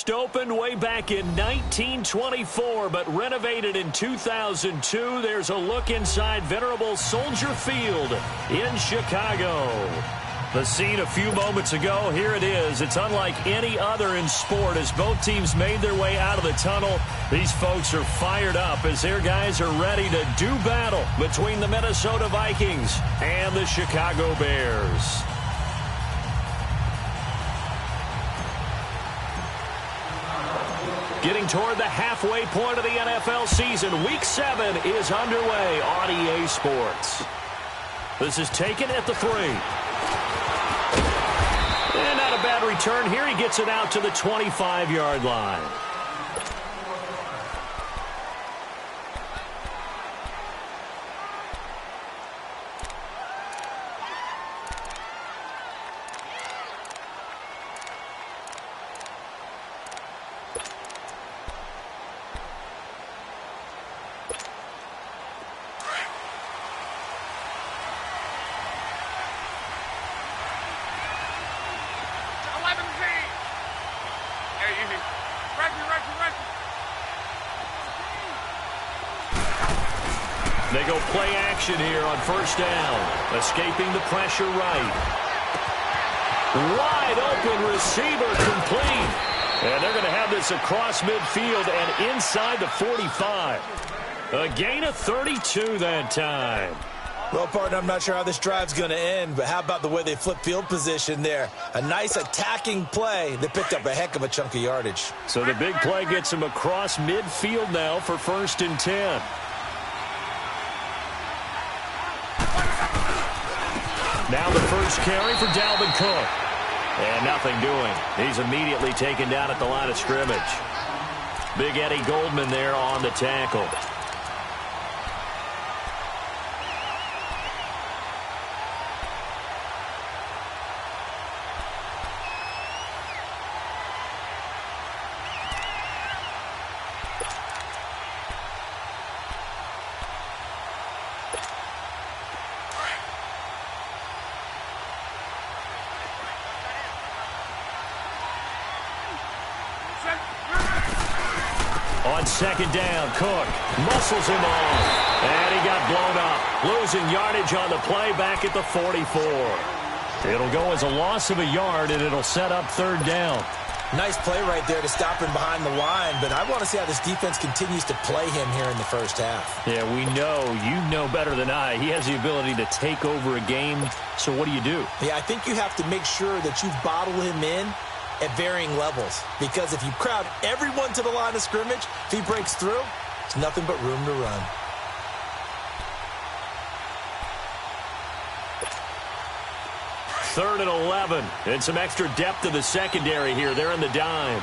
First opened way back in 1924, but renovated in 2002. There's a look inside venerable Soldier Field in Chicago. The scene a few moments ago, here it is. It's unlike any other in sport as both teams made their way out of the tunnel. These folks are fired up as their guys are ready to do battle between the Minnesota Vikings and the Chicago Bears. Getting toward the halfway point of the NFL season, Week 7 is underway on EA Sports. This is taken at the 3. And not a bad return here. He gets it out to the 25-yard line. They go play action here on first down. Escaping the pressure right. Wide open receiver complete. And they're going to have this across midfield and inside the 45. A gain of 32 that time. Well, partner, I'm not sure how this drive's going to end, but how about the way they flip field position there? A nice attacking play. They picked up a heck of a chunk of yardage. So the big play gets them across midfield now for 1st and 10. Now the first carry for Dalvin Cook. And nothing doing. He's immediately taken down at the line of scrimmage. Big Eddie Goldman there on the tackle. On second down, Cook muscles him off, and he got blown up, losing yardage on the play back at the 44. It'll go as a loss of a yard, and it'll set up 3rd down. Nice play right there to stop him behind the line, but I want to see how this defense continues to play him here in the first half. Yeah, we know. You know better than I. He has the ability to take over a game, so what do you do? Yeah, I think you have to make sure that you bottle him in at varying levels, because if you crowd everyone to the line of scrimmage, if he breaks through, it's nothing but room to run. Third and 11, and some extra depth to the secondary here. They're in the dime.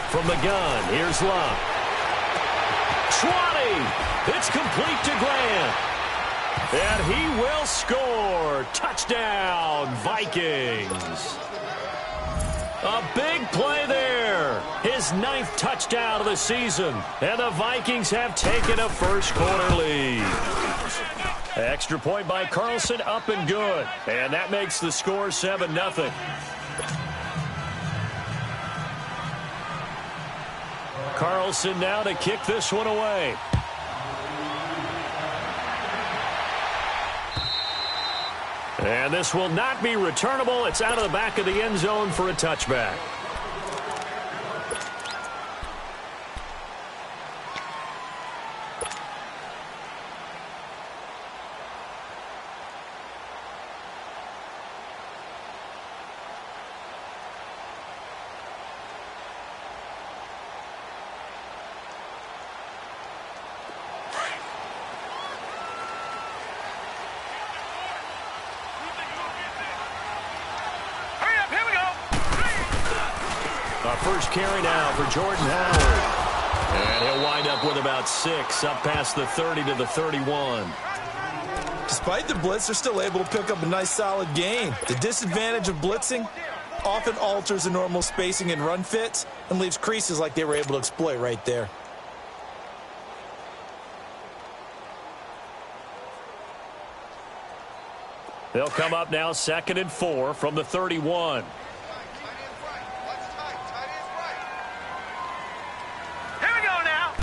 From the gun, here's Luck. 20! It's complete to Grant. And he will score. Touchdown, Vikings. A big play there. His 9th touchdown of the season. And the Vikings have taken a first-quarter lead. Extra point by Carlson, up and good. And that makes the score 7-0. Carlson now to kick this one away. And this will not be returnable. It's out of the back of the end zone for a touchback. First carry now for Jordan Howard. And he'll wind up with about 6, up past the 30 to the 31. Despite the blitz, they're still able to pick up a nice solid gain. The disadvantage of blitzing often alters the normal spacing and run fits and leaves creases like they were able to exploit right there. They'll come up now 2nd and 4 from the 31. Here we go now.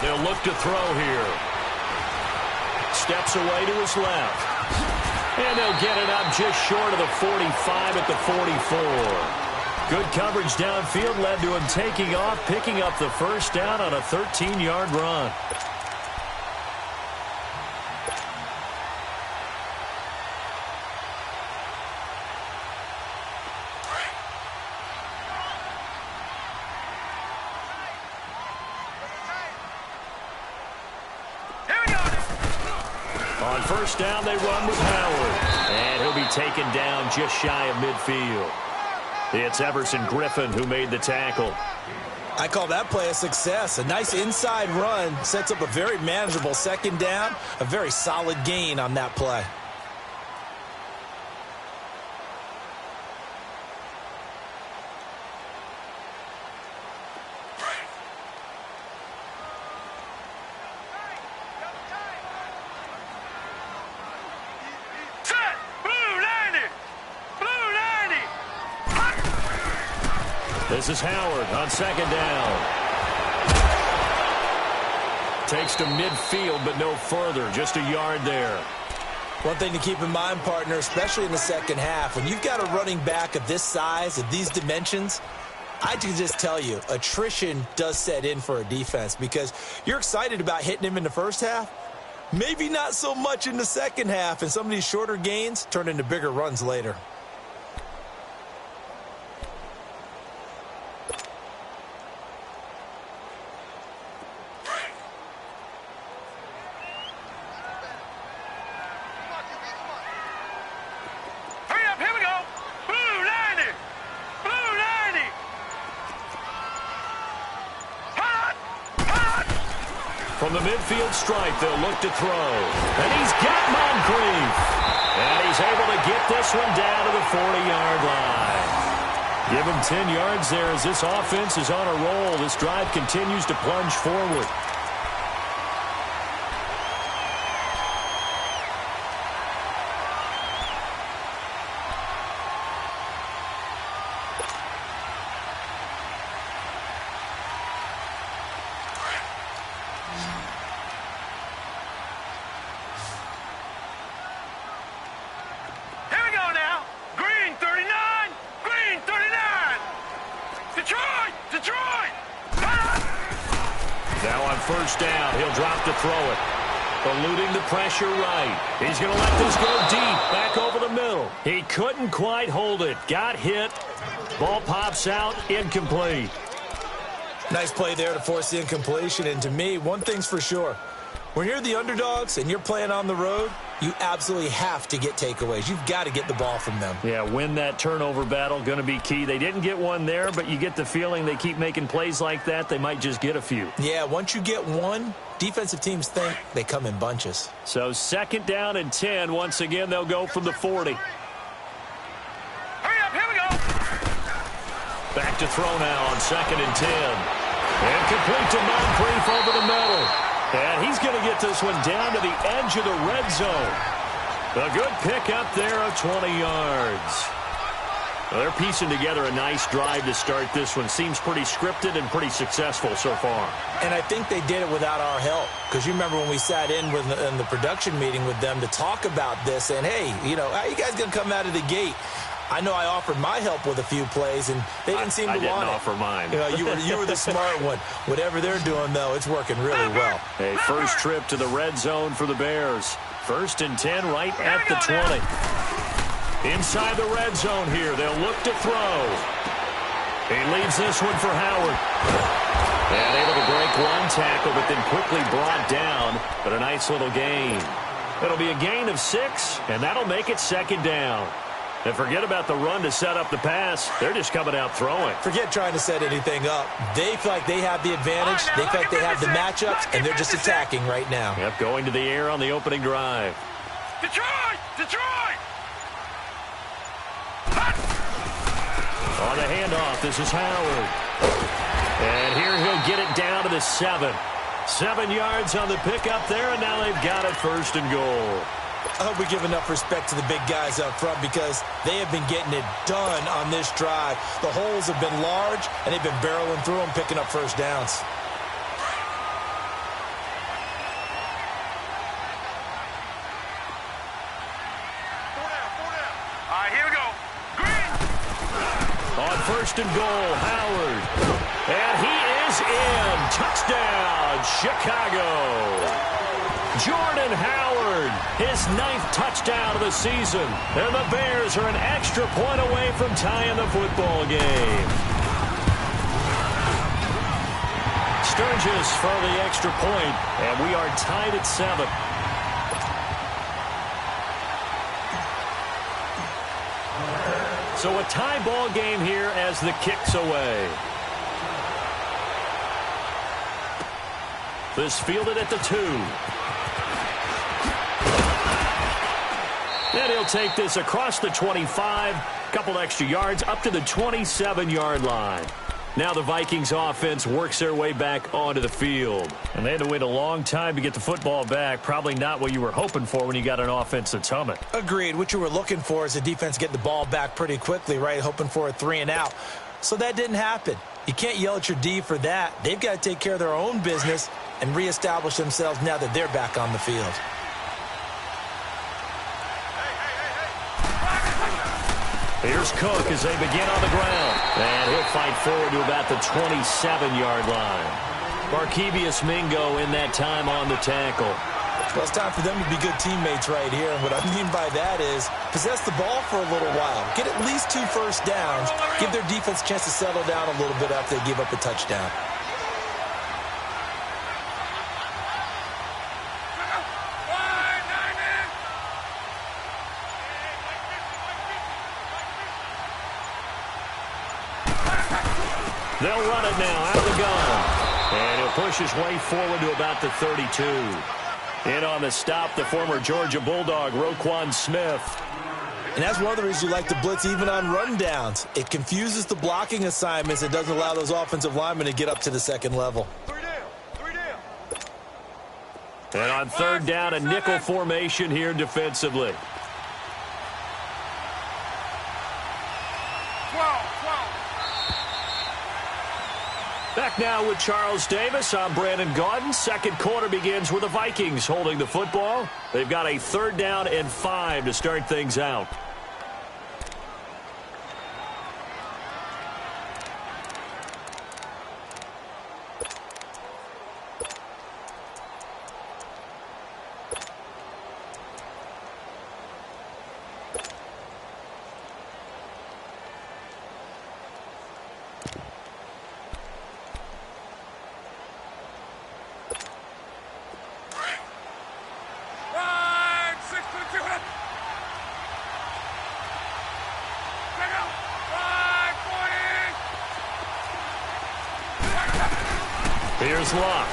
They'll look to throw here. Steps away to his left. And they'll get it up just short of the 45 at the 44. Good coverage downfield led to him taking off, picking up the first down on a 13-yard run. On first down, they run with Howard. And he'll be taken down just shy of midfield. It's Everson Griffin who made the tackle. I call that play a success. A nice inside run sets up a very manageable second down. A very solid gain on that play. This is Howard on second down. Takes to midfield, but no further. Just a yard there. One thing to keep in mind, partner, especially in the second half, when you've got a running back of this size, of these dimensions, I can just tell you, attrition does set in for a defense because you're excited about hitting him in the first half. Maybe not so much in the second half, and some of these shorter gains turn into bigger runs later. From the midfield stripe, they'll look to throw. And he's got Moncrief. And he's able to get this one down to the 40-yard line. Give him 10 yards there as this offense is on a roll. This drive continues to plunge forward. First down, he'll drop to throw it. Eluding the pressure right. He's going to let this go deep, back over the middle. He couldn't quite hold it. Got hit. Ball pops out, incomplete. Nice play there to force the incompletion. And to me, one thing's for sure. When you're the underdogs and you're playing on the road, you absolutely have to get takeaways. You've got to get the ball from them. Yeah, win that turnover battle, going to be key. They didn't get one there, but you get the feeling they keep making plays like that, they might just get a few. Yeah, once you get one, defensive teams think they come in bunches. So second down and 10. Once again, they'll go from the 40. Hurry up, here we go. Back to throw now on second and 10. And complete to Moncrief over the middle. And he's going to get this one down to the edge of the red zone. A good pickup there of 20 yards. Well, they're piecing together a nice drive to start this one. Seems pretty scripted and pretty successful so far. And I think they did it without our help. Because you remember when we sat in the production meeting with them to talk about this. And, hey, you know, how you guys going to come out of the gate? I know I offered my help with a few plays, and they didn't seem to want it. I didn't offer mine. You know, you were the smart one. Whatever they're doing, though, it's working really well. A first trip to the red zone for the Bears. First and 10 right at the 20. Inside the red zone here, they'll look to throw. He leaves this one for Howard. And able to break one tackle, but then quickly brought down. But a nice little gain. It'll be a gain of 6, and that'll make it second down. And forget about the run to set up the pass. They're just coming out throwing. Forget trying to set anything up. They feel like they have the advantage. They feel like they have the matchups, and they're just attacking right now. Yep, going to the air on the opening drive. Detroit! Detroit! On the handoff, this is Howard. And here he'll get it down to the 7. 7 yards on the pickup there, and now they've got it first and goal. I hope we give enough respect to the big guys up front because they have been getting it done on this drive. The holes have been large, and they've been barreling through them, picking up first downs. All right, here we go. Green. On first and goal, Howard. And he is in. Touchdown, Chicago. Jordan Howard, his 9th touchdown of the season. And the Bears are an extra point away from tying the football game. Sturgis for the extra point, and we are tied at 7. So a tie ball game here as the kick's away. This fielded at the 2. And he'll take this across the 25, couple extra yards up to the 27-yard line. Now the Vikings offense works their way back onto the field. And they had to wait a long time to get the football back. Probably not what you were hoping for when you got an offense that's humming. Agreed. What you were looking for is the defense getting the ball back pretty quickly, right? Hoping for a 3 and out. So that didn't happen. You can't yell at your D for that. They've got to take care of their own business and reestablish themselves now that they're back on the field. Here's Cook as they begin on the ground. And he'll fight forward to about the 27-yard line. Barkevius Mingo in that time on the tackle. Well, it's time for them to be good teammates right here. And what I mean by that is possess the ball for a little while. Get at least 2 first downs. Give their defense a chance to settle down a little bit after they give up a touchdown. They'll run it now out of the gun. And he'll push his way forward to about the 32. In on the stop, the former Georgia Bulldog, Roquan Smith. And that's one of the reasons you like to blitz even on rundowns. It confuses the blocking assignments. It doesn't allow those offensive linemen to get up to the second level. 3 down. 3 down. And on third down, a nickel formation here defensively. 12. Back now with Charles Davis. I'm Brandon Gaudin. Second quarter begins with the Vikings holding the football. They've got a 3rd down and 5 to start things out. Here's Locke.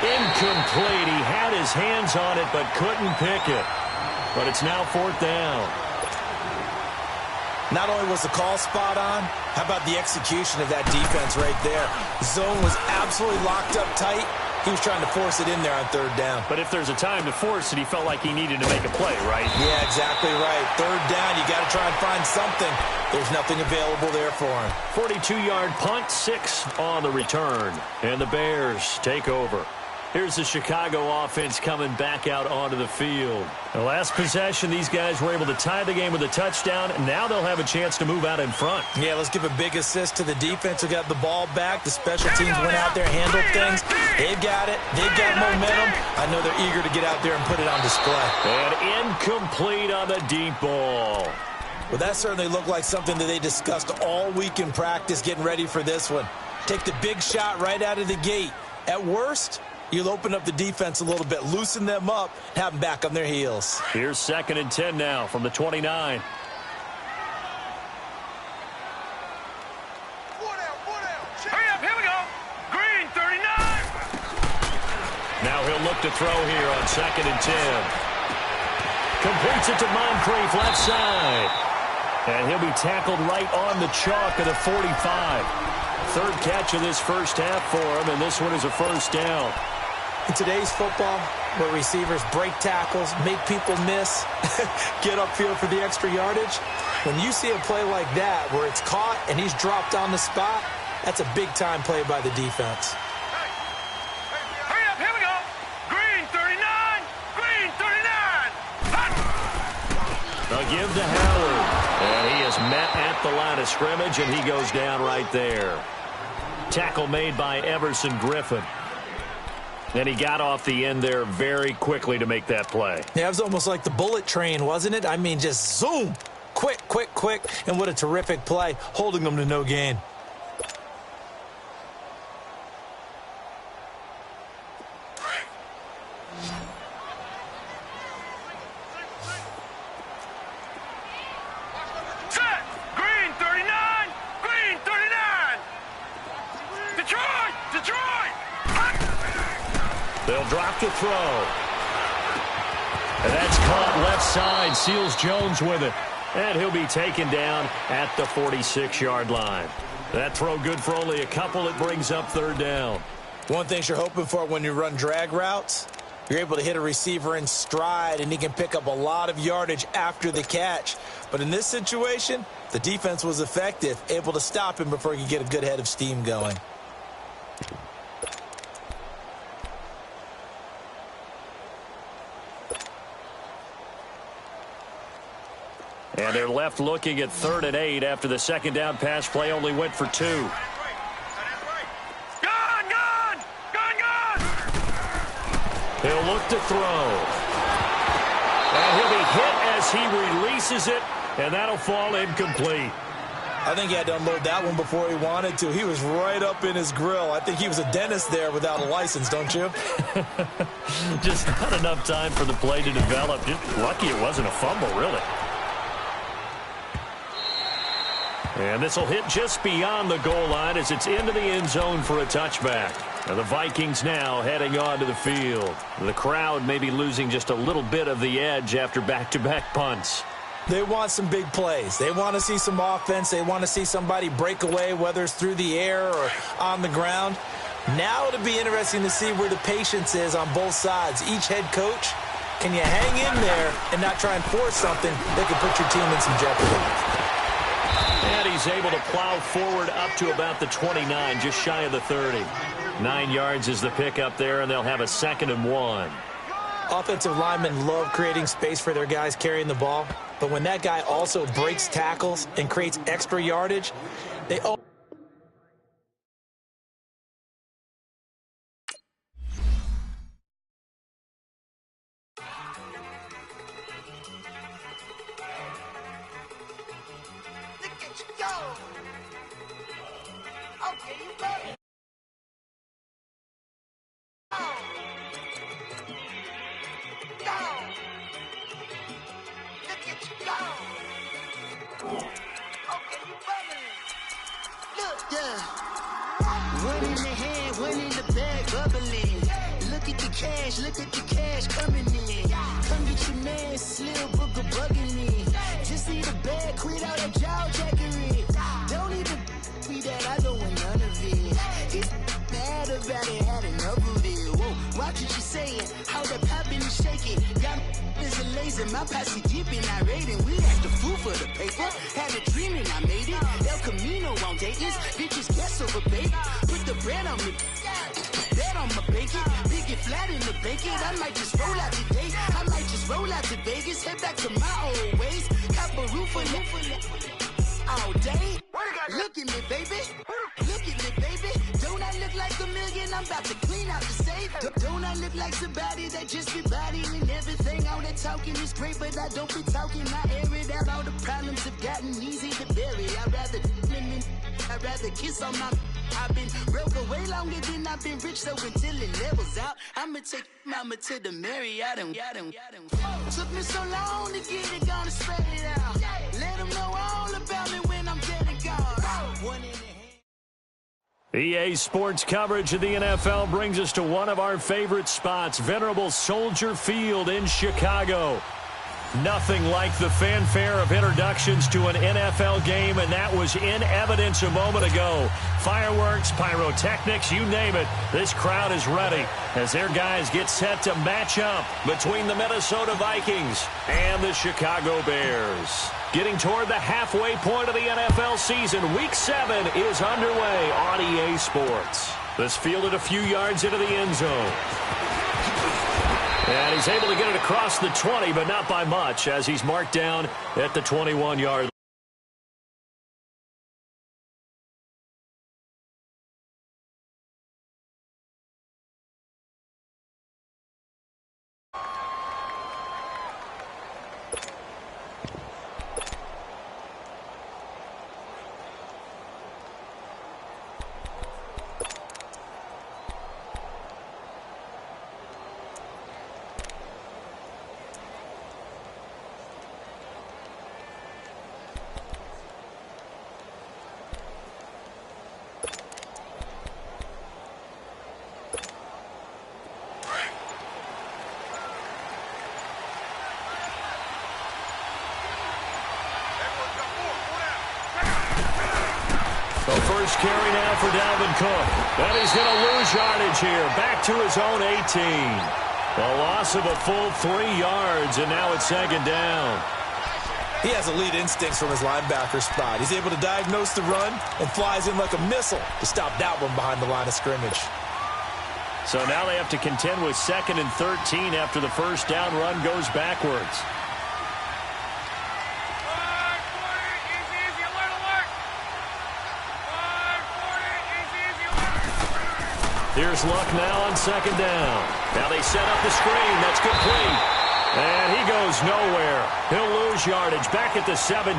Incomplete. He had his hands on it but couldn't pick it. But it's now 4th down. Not only was the call spot on, how about the execution of that defense right there? Zone was absolutely locked up tight. He was trying to force it in there on 3rd down. But if there's a time to force it, he felt like he needed to make a play, right? Yeah, exactly right. 3rd down, you got to try and find something. There's nothing available there for him. 42-yard punt, 6 on the return. And the Bears take over. Here's the Chicago offense coming back out onto the field. The last possession, these guys were able to tie the game with a touchdown. And now they'll have a chance to move out in front. Yeah, let's give a big assist to the defense who got the ball back. The special teams went out there, handled things. They've got it. They've got momentum. I know they're eager to get out there and put it on display. And incomplete on the deep ball. Well, that certainly looked like something that they discussed all week in practice getting ready for this one. Take the big shot right out of the gate. At worst, you'll open up the defense a little bit, loosen them up, have them back on their heels. Here's 2nd and 10 now from the 29. Hurry up, here we go. Green, 39. Now he'll look to throw here on 2nd and 10. Completes it to Moncrief, left side. And he'll be tackled right on the chalk of the 45. 3rd catch of this first half for him, and this one is a 1st down. In today's football, where receivers break tackles, make people miss, get upfield for the extra yardage. When you see a play like that where it's caught and he's dropped on the spot, that's a big-time play by the defense. Hurry up, here we go. Green 39, green 39. They'll give to Howard. And he is met at the line of scrimmage, and he goes down right there. Tackle made by Everson Griffin. And he got off the end there very quickly to make that play. Yeah, it was almost like the bullet train, wasn't it? I mean, just zoom. Quick, quick, quick. And what a terrific play, holding them to no gain. Set. Green 39, green 39. Detroit, Detroit. They'll drop the throw. And that's caught left side. Seals Jones with it. And he'll be taken down at the 46-yard line. That throw good for only a couple. It brings up third down. One thing you're hoping for when you run drag routes, you're able to hit a receiver in stride, and he can pick up a lot of yardage after the catch. But in this situation, the defense was effective, able to stop him before he could get a good head of steam going. And they're left looking at 3rd and 8 after the second down pass play only went for 2. Gone, gone, gone, gone. He'll look to throw. And he'll be hit as he releases it, and that'll fall incomplete. I think he had to unload that one before he wanted to. He was right up in his grill. I think he was a dentist there without a license, don't you? Just not enough time for the play to develop. Just lucky it wasn't a fumble, really. And this will hit just beyond the goal line as it's into the end zone for a touchback. Now the Vikings now heading onto the field. The crowd may be losing just a little bit of the edge after back-to-back punts. They want some big plays. They want to see some offense. They want to see somebody break away, whether it's through the air or on the ground. Now it'll be interesting to see where the patience is on both sides. Each head coach, can you hang in there and not try and force something that could put your team in some jeopardy? And he's able to plow forward up to about the 29, just shy of the 30. 9 yards is the pickup there, and they'll have a 2nd and 1. Offensive linemen love creating space for their guys carrying the ball, but when that guy also breaks tackles and creates extra yardage, they all... One in the hand, one in the bag, bubbling. Look at the cash coming in. Come get your man, Slim Booker bugging me. Just need a bag, quit all that jaw jackery. Don't even be that, I don't want none of it. He's mad about it, had enough of it. Whoa, watch what you saying, how that poppin' and shaking. Got is a laser, my posse deep and I raiding. We act the fool for the paper, had a dream and I made it. El Camino on Dayton's, bitches guess over baby. Put the bread on me, that on my bacon. Big it flat in the bacon, I might just roll out today. I might just roll out to Vegas, head back to my old ways. Cop a roof for all day. Look at me, baby. Look at me, baby. Don't I look like a million? I'm about to clean out the safe. Don't I look like somebody that just be bodying everything? All that talking is great, but I don't be talking. I air it out. All the problems have gotten easy to bury. I'd rather kiss on my... I've been broke away longer than I've been rich, so until it levels out, I'ma take mama to the Marriott and took me so long to get it, gonna spread it out. Let them know all about me when I'm dead and gone. One in the hand. EA Sports coverage of the NFL brings us to one of our favorite spots, venerable Soldier Field in Chicago. Nothing like the fanfare of introductions to an NFL game, and that was in evidence a moment ago. Fireworks, pyrotechnics, you name it. This crowd is ready as their guys get set to match up between the Minnesota Vikings and the Chicago Bears. Getting toward the halfway point of the NFL season, Week 7 is underway on EA Sports. This fielded a few yards into the end zone. And he's able to get it across the 20, but not by much, as he's marked down at the 21-yard line. First carry now for Dalvin Cook. And he's going to lose yardage here. Back to his own 18. A loss of a full 3 yards, and now it's second down. He has elite instincts from his linebacker spot. He's able to diagnose the run and flies in like a missile to stop that one behind the line of scrimmage. So now they have to contend with 2nd and 13 after the first down run goes backwards. Here's Luck now on second down. Now they set up the screen. That's complete. And he goes nowhere. He'll lose yardage back at the 17.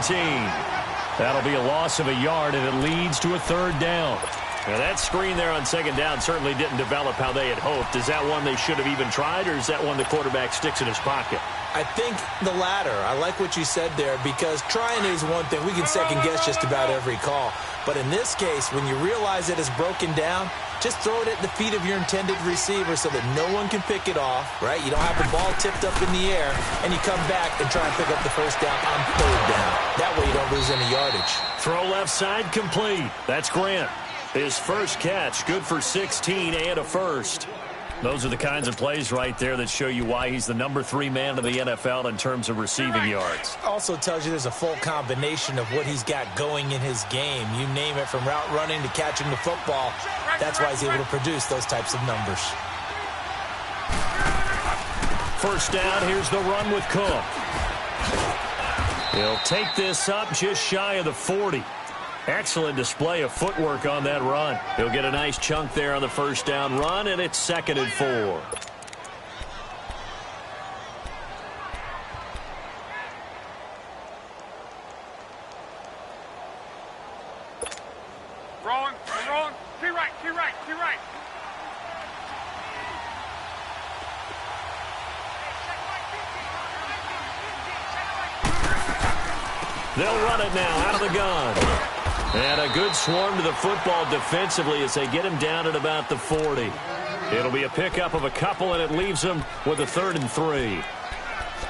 That'll be a loss of a yard, and it leads to a third down. Now that screen there on second down certainly didn't develop how they had hoped. Is that one they should have even tried, or is that one the quarterback sticks in his pocket? I think the latter. I like what you said there, because trying is one thing. We can second-guess just about every call. But in this case, when you realize it is broken down, just throw it at the feet of your intended receiver so that no one can pick it off, right? You don't have the ball tipped up in the air, and you come back and try and pick up the first down on third down. That way you don't lose any yardage. Throw left side complete. That's Grant. His first catch, good for 16 and a first. Those are the kinds of plays right there that show you why he's the number 3 man in the NFL in terms of receiving yards. Also tells you there's a full combination of what he's got going in his game. You name it, from route running to catching the football. That's why he's able to produce those types of numbers. First down, here's the run with Cook. He'll take this up just shy of the 40. Excellent display of footwork on that run. He'll get a nice chunk there on the first down run, and it's 2nd and 4. Rolling. Key right. They'll run it now out of the gun. And a good swarm to the football defensively as they get him down at about the 40. It'll be a pickup of a couple, and it leaves them with a 3rd and 3.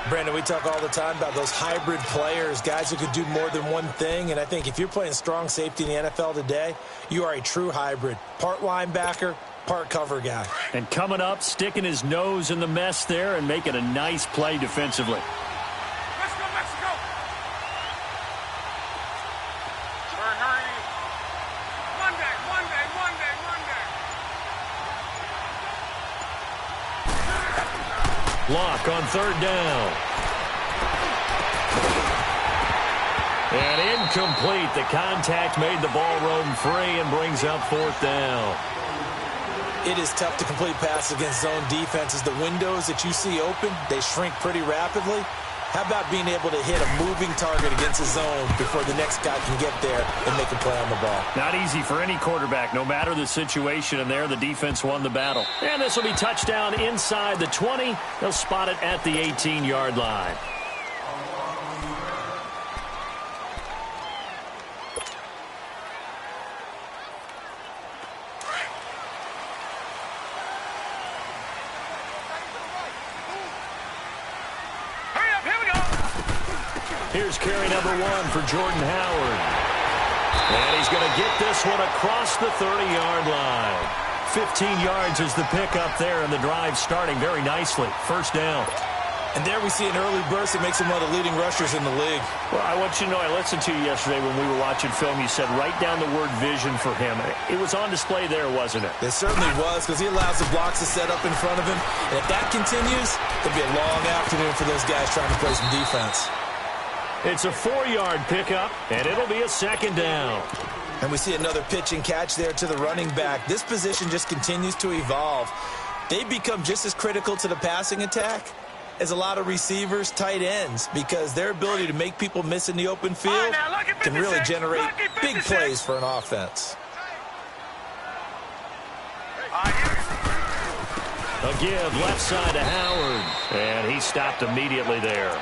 Brandon, we talk all the time about those hybrid players, guys who could do more than one thing. And I think if you're playing strong safety in the NFL today, you are a true hybrid. Part linebacker, part cover guy. And coming up, sticking his nose in the mess there and making a nice play defensively. Let's go, Mexico. Hurry. Monday. Lock on third down. And incomplete. The contact made the ball roam free and brings up 4th down. It is tough to complete passes against zone defenses. The windows that you see open, they shrink pretty rapidly. How about being able to hit a moving target against a zone before the next guy can get there and make a play on the ball? Not easy for any quarterback, no matter the situation, and there the defense won the battle. And this will be touchdown inside the 20. They'll spot it at the 18-yard line. Hurry up, here we go. Here's carry number 1 for Jordan Howard. And he's going to get this one across the 30-yard line. 15 yards is the pickup there, and the drive starting very nicely. First down. And there we see an early burst that makes him one of the leading rushers in the league. Well, I want you to know, I listened to you yesterday when we were watching film. You said write down the word vision for him. It was on display there, wasn't it? It certainly was, because he allows the blocks to set up in front of him. And if that continues, it'll be a long afternoon for those guys trying to play some defense. It's a 4-yard pickup, and it'll be a second down. And we see another pitch and catch there to the running back. This position just continues to evolve. They become just as critical to the passing attack as a lot of receivers, tight ends, because their ability to make people miss in the open field can really generate big plays for an offense. A give left side to Howard, and he stopped immediately there.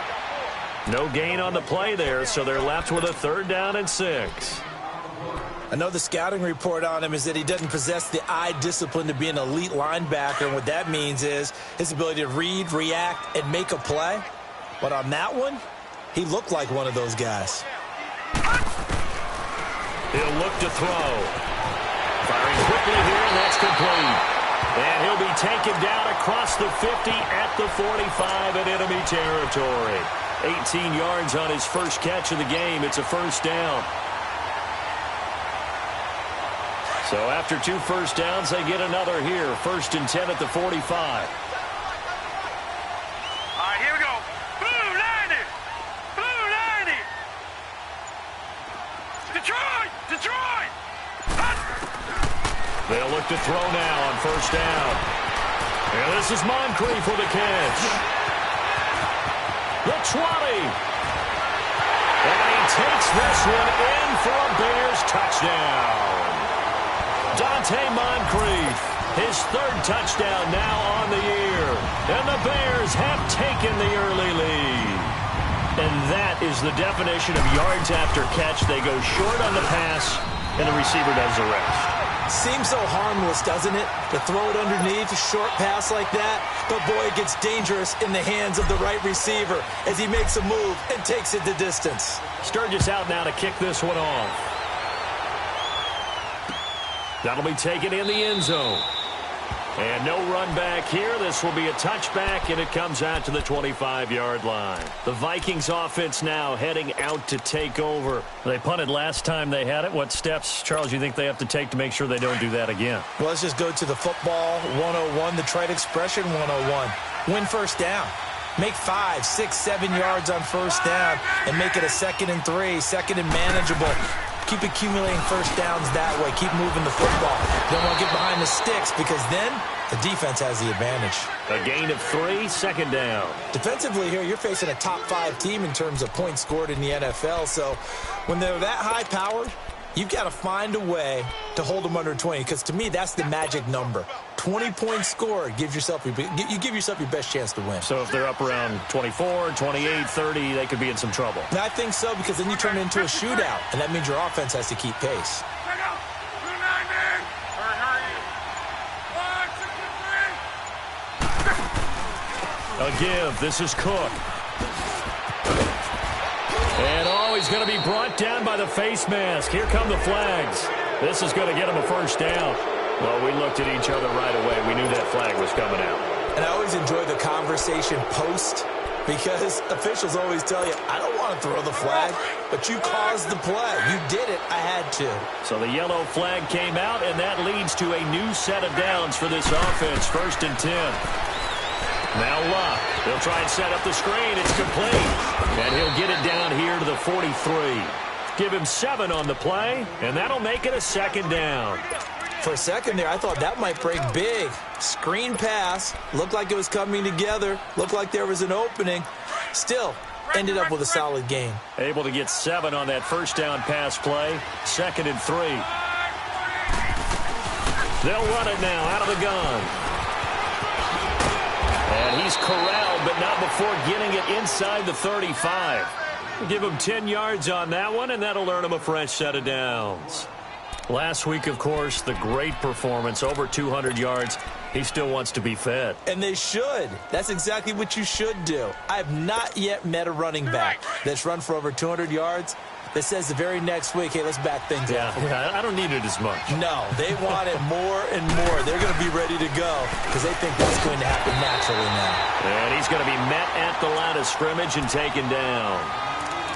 No gain on the play there, so they're left with a 3rd down and 6. I know the scouting report on him is that he doesn't possess the eye discipline to be an elite linebacker, and what that means is his ability to read, react, and make a play. But on that one, he looked like one of those guys. He'll look to throw. Firing quickly here, and that's complete. And he'll be taken down across the 50 at the 45 in enemy territory. 18 yards on his first catch of the game. It's a first down. So after 2 first downs, they get another here. 1st and 10 at the 45. All right, here we go. Blue 90. Blue 90. Detroit. Detroit. They'll look to throw now on 1st down. And this is Moncrief for the catch. The 20. And he takes this one in for a Bears touchdown. Dante Moncrief, his 3rd touchdown now on the year. And the Bears have taken the early lead. And that is the definition of yards after catch. They go short on the pass, and the receiver does the rest. Seems so harmless, doesn't it? To throw it underneath, a short pass like that. But boy, it gets dangerous in the hands of the right receiver as he makes a move and takes it the distance. Sturgis out now to kick this one off. That'll be taken in the end zone. And no run back here. This will be a touchback, and it comes out to the 25-yard line. The Vikings offense now heading out to take over. They punted last time they had it. What steps, Charles, you think they have to take to make sure they don't do that again? Well, let's just go to the football 101, the trite expression 101. Win first down. Make 5, 6, 7 yards on first down and make it a 2nd and 3, 2nd and manageable. Keep accumulating first downs that way. Keep moving the football. Don't want to get behind the sticks because then the defense has the advantage. A gain of 3, 2nd down. Defensively here, you're facing a top 5 team in terms of points scored in the NFL. So when they're that high powered, you've got to find a way to hold them under 20 because to me, that's the magic number. 20 points scored gives yourself you give yourself your best chance to win. So if they're up around 24, 28, 30, they could be in some trouble. And I think so because then you turn it into a shootout, and that means your offense has to keep pace. A give. This is Cook. And he's going to be brought down by the face mask. Here come the flags. This is going to get him a first down. Well, we looked at each other right away. We knew that flag was coming out. And I always enjoy the conversation post because officials always tell you, I don't want to throw the flag, but you caused the play. You did it. I had to. So the yellow flag came out, and that leads to a new set of downs for this offense. 1st and 10. Now Luck. He'll try and set up the screen. It's complete. And he'll get it down here to the 43. Give him 7 on the play, and that'll make it a 2nd down. For a second there, I thought that might break big. Screen pass. Looked like it was coming together. Looked like there was an opening. Still, ended up with a solid game. Able to get 7 on that first down pass play. 2nd and 3. They'll run it now out of the gun. And he's corralled, but not before getting it inside the 35. Give him 10 yards on that one, and that'll earn him a fresh set of downs. Last week, of course, the great performance, over 200 yards. He still wants to be fed. And they should. That's exactly what you should do. I have not yet met a running back that's run for over 200 yards that says the very next week, hey, let's back things up. Yeah, I don't need it as much. No, they want it more and more. They're going to be ready to go because they think that's going to happen naturally now. And he's going to be met at the line of scrimmage and taken down.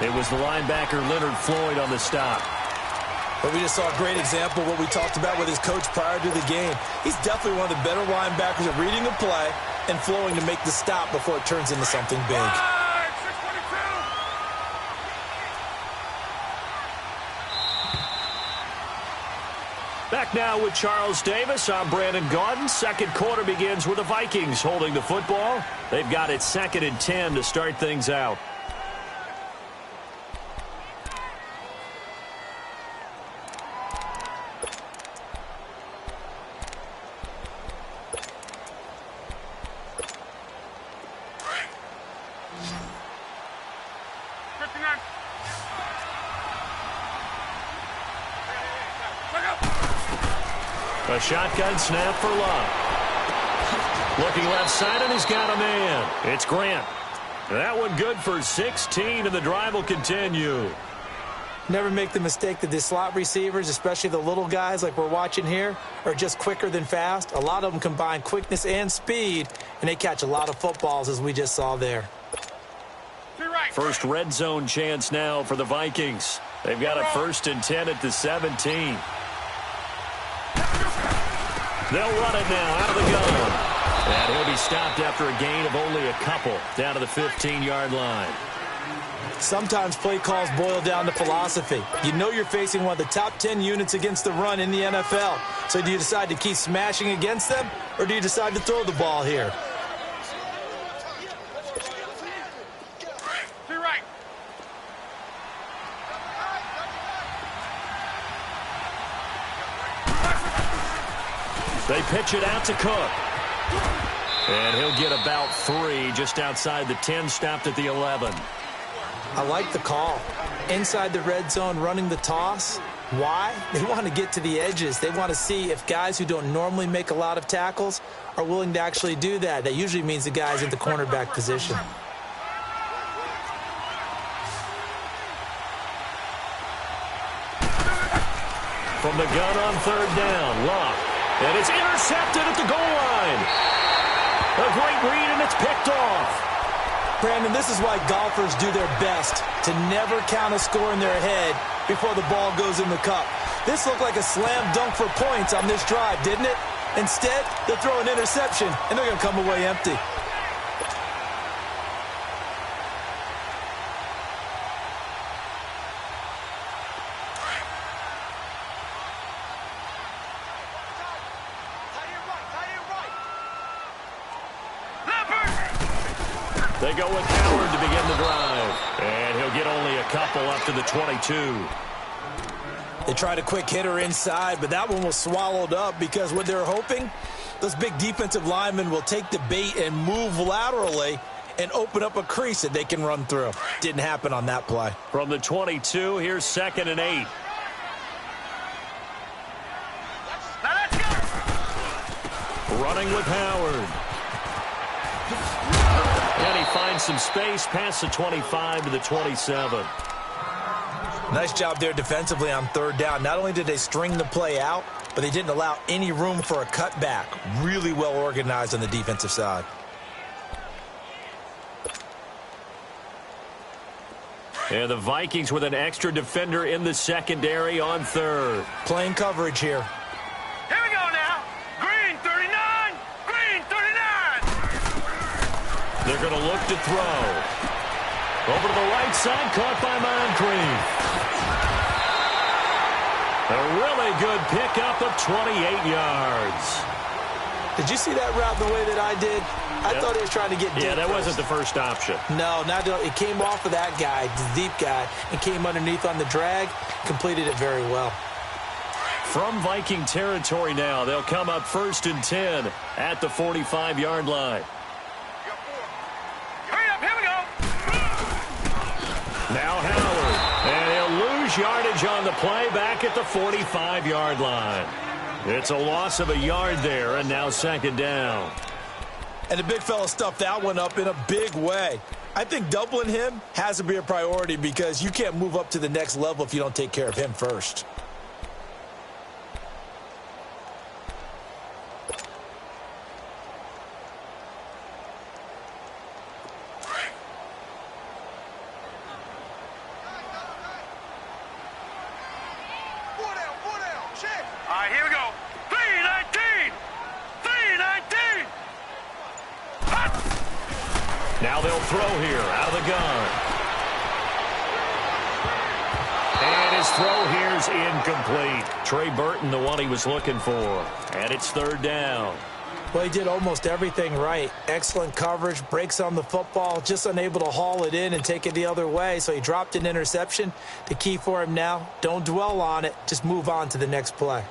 It was the linebacker Leonard Floyd on the stop. But we just saw a great example of what we talked about with his coach prior to the game. He's definitely one of the better linebackers at reading a play and flowing to make the stop before it turns into something big. Back now with Charles Davis. I'm Brandon Gaudin. Second quarter begins with the Vikings holding the football. They've got it 2nd and 10 to start things out. A shotgun snap for Love. Looking left side, and he's got a man. It's Grant. That one good for 16, and the drive will continue. Never make the mistake that the slot receivers, especially the little guys like we're watching here, are just quicker than fast. A lot of them combine quickness and speed, and they catch a lot of footballs, as we just saw there. First red zone chance now for the Vikings. They've got a 1st and 10 at the 17. They'll run it now out of the gun. And he'll be stopped after a gain of only a couple down to the 15-yard line. Sometimes play calls boil down to philosophy. You know you're facing one of the top 10 units against the run in the NFL. So do you decide to keep smashing against them, or do you decide to throw the ball here? They pitch it out to Cook. And he'll get about 3 just outside the 10, stopped at the 11. I like the call. Inside the red zone, running the toss. Why? They want to get to the edges. They want to see if guys who don't normally make a lot of tackles are willing to actually do that. That usually means the guy's in the cornerback position. From the gun on 3rd down, Love. And it's intercepted at the goal line. A great read, and it's picked off. Brandon, this is why golfers do their best to never count a score in their head before the ball goes in the cup. This looked like a slam dunk for points on this drive, didn't it? Instead, they'll throw an interception, and they're going to come away empty. They go with Howard to begin the drive. And he'll get only a couple up to the 22. They tried a quick hitter inside, but that one was swallowed up because what they're hoping, those big defensive linemen will take the bait and move laterally and open up a crease that they can run through. Didn't happen on that play. From the 22, here's 2nd and 8. Running with Howard. And he finds some space past the 25 to the 27. Nice job there defensively on 3rd down. Not only did they string the play out, but they didn't allow any room for a cutback. Really well organized on the defensive side. And the Vikings with an extra defender in the secondary on 3rd. Playing coverage here. Here we go now. Green 39. Green 39. They're going to look to throw. Over to the right side, caught by Moncrief. A really good pickup of 28 yards. Did you see that route the way that I did? I thought he was trying to get deep. Yeah, that first. wasn't the first option. No, not it came off of that guy, the deep guy, and came underneath on the drag. Completed it very well. From Viking territory now, they'll come up 1st and 10 at the 45-yard line. Hurry up, here we go. Now Howard, and he'll lose yardage on the play back at the 45-yard line. It's a loss of a yard there, and now second down. And the big fella stuffed that one up in a big way. I think doubling him has to be a priority because you can't move up to the next level if you don't take care of him first. All right, here we go. 319! 319! Now they'll throw here out of the gun. And his throw here's incomplete. Trey Burton, the one he was looking for. And it's third down. Well, he did almost everything right. Excellent coverage, breaks on the football, just unable to haul it in and take it the other way, so he dropped an interception. The key for him now, don't dwell on it, just move on to the next play.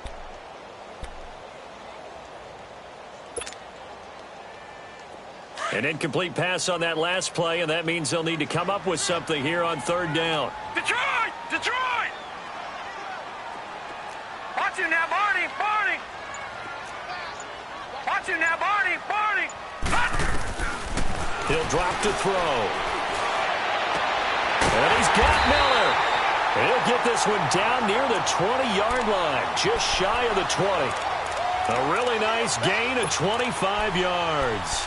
An incomplete pass on that last play, and that means they'll need to come up with something here on third down. Detroit! Detroit! Watch him now, Barney! Barney! Watch him now, Barney! Barney! He'll drop to throw. And he's got Miller. He'll get this one down near the 20-yard line, just shy of the 20. A really nice gain of 25 yards.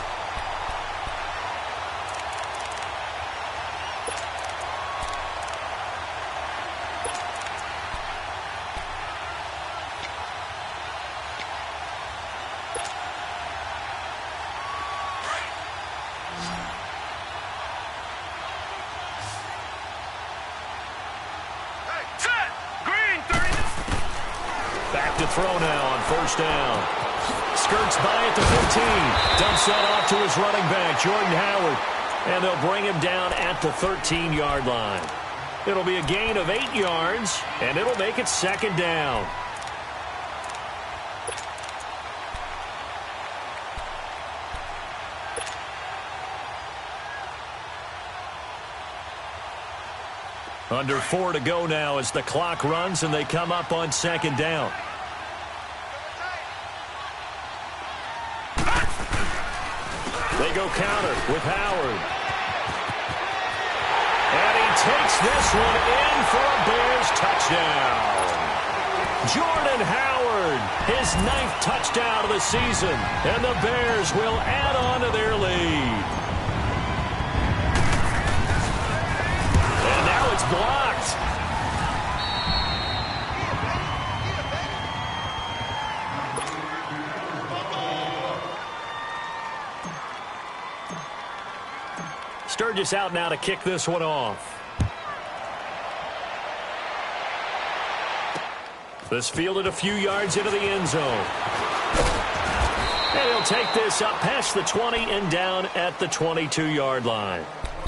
Throw now on first down. Skirts by at the 15. Dumps that off to his running back, Jordan Howard. And they'll bring him down at the 13-yard line. It'll be a gain of 8 yards, and it'll make it second down. Under 4 to go now as the clock runs and they come up on second down. They go counter with Howard. And he takes this one in for a Bears touchdown. Jordan Howard, his 9th touchdown of the season. And the Bears will add on to their lead. And now it's blocked. Sturgis out now to kick this one off. This fielded a few yards into the end zone. And he'll take this up past the 20 and down at the 22-yard line.